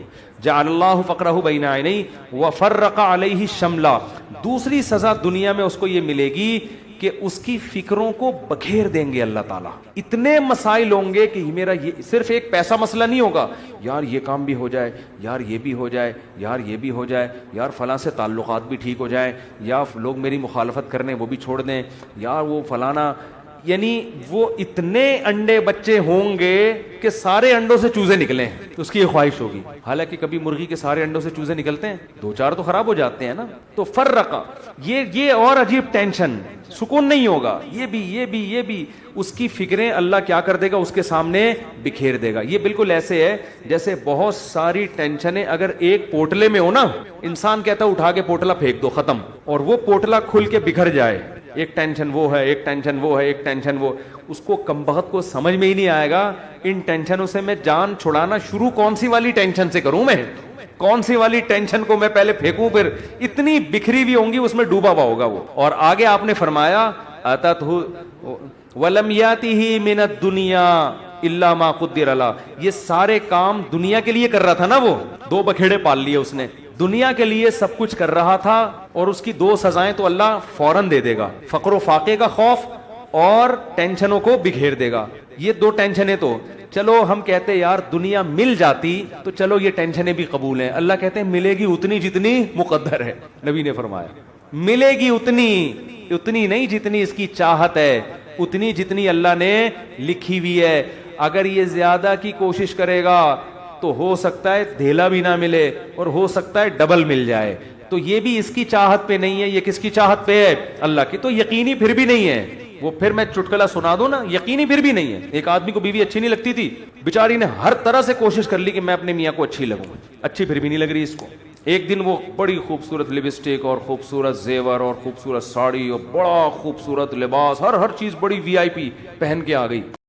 جعل اللہ فقرہ بین عینیہ وفرق علیہ شملہ. دوسری سزا دنیا میں اس کو یہ ملے گی کہ اس کی فکروں کو بکھیر دیں گے اللہ تعالیٰ. اتنے مسائل ہوں گے کہ میرا یہ صرف ایک پیسہ مسئلہ نہیں ہوگا, یار یہ کام بھی ہو جائے, یار یہ بھی ہو جائے, یار یہ بھی ہو جائے, یار فلاں سے تعلقات بھی ٹھیک ہو جائیں, یا لوگ میری مخالفت کرنے وہ بھی چھوڑ دیں, یار وہ فلانا. یعنی وہ اتنے انڈے بچے ہوں گے کہ سارے انڈوں سے چوزے نکلیں, اس کی یہ خواہش ہوگی. حالانکہ کبھی مرغی کے سارے انڈوں سے چوزے نکلتے ہیں, دو چار تو خراب ہو جاتے ہیں نا. تو فرقہ یہ اور عجیب ٹینشن, سکون نہیں ہوگا. یہ بھی اس کی فکریں اللہ کیا کر دے گا, اس کے سامنے بکھیر دے گا. یہ بالکل ایسے ہے جیسے بہت ساری ٹینشنیں اگر ایک پوٹلے میں ہو نا, انسان کہتا ہے اٹھا کے پوٹلا پھینک دو, ختم. اور وہ پوٹلا کھل کے بکھر جائے, ایک ٹینشن وہ ہے, ایک ٹینشن وہ ہے, ایک ٹینشن وہ. اس کو کمبخت کو سمجھ میں ہی نہیں آئے گا ان ٹینشنوں سے میں جان چھڑانا شروع کون سی والی ٹینشن سے کروں, میں کون سی والی ٹینشن کو میں پہلے پھینکوں, پھر اتنی بکھری ہوئی ہوں گی اس میں ڈوبا ہوا ہوگا وہ. اور آگے آپ نے فرمایا اتتہ ولم یاتہ من الدنیا الا ما قدر له. یہ سارے کام دنیا کے لیے کر رہا تھا نا, وہ دو بکھیڑے پال لیے اس نے, دنیا کے لیے سب کچھ کر رہا تھا, اور اس کی دو سزائیں تو اللہ فوراً دے دے گا, فقر و فاقے کا خوف اور ٹینشنوں کو بکھیر دے گا. یہ دو ٹینشنیں تو چلو ہم کہتے یار دنیا مل جاتی تو چلو یہ ٹینشنیں بھی قبول ہیں. اللہ کہتے ہیں ملے گی اتنی جتنی مقدر ہے. نبی نے فرمایا ملے گی اتنی نہیں جتنی اس کی چاہت ہے, اتنی جتنی اللہ نے لکھی ہوئی ہے. اگر یہ زیادہ کی کوشش کرے گا تو ہو سکتا ہے دھیلا بھی نہ ملے, اور ہو سکتا ہے ڈبل مل جائے. تو یہ بھی اس کی چاہت پہ نہیں ہے, یہ کس کی چاہت پہ ہے, اللہ کی. تو یقینی پھر بھی نہیں ہے وہ. پھر میں چٹکلا سنا دوں نا, یقینی پھر بھی نہیں ہے. ایک آدمی کو بیوی اچھی نہیں لگتی تھی, بیچاری نے ہر طرح سے کوشش کر لی کہ میں اپنے میاں کو اچھی لگوں, اچھی پھر بھی نہیں لگ رہی اس کو. ایک دن وہ بڑی خوبصورت لپسٹک اور خوبصورت زیور اور خوبصورت ساڑی اور بڑا خوبصورت لباس, ہر چیز بڑی VIP پہن کے آ گئی.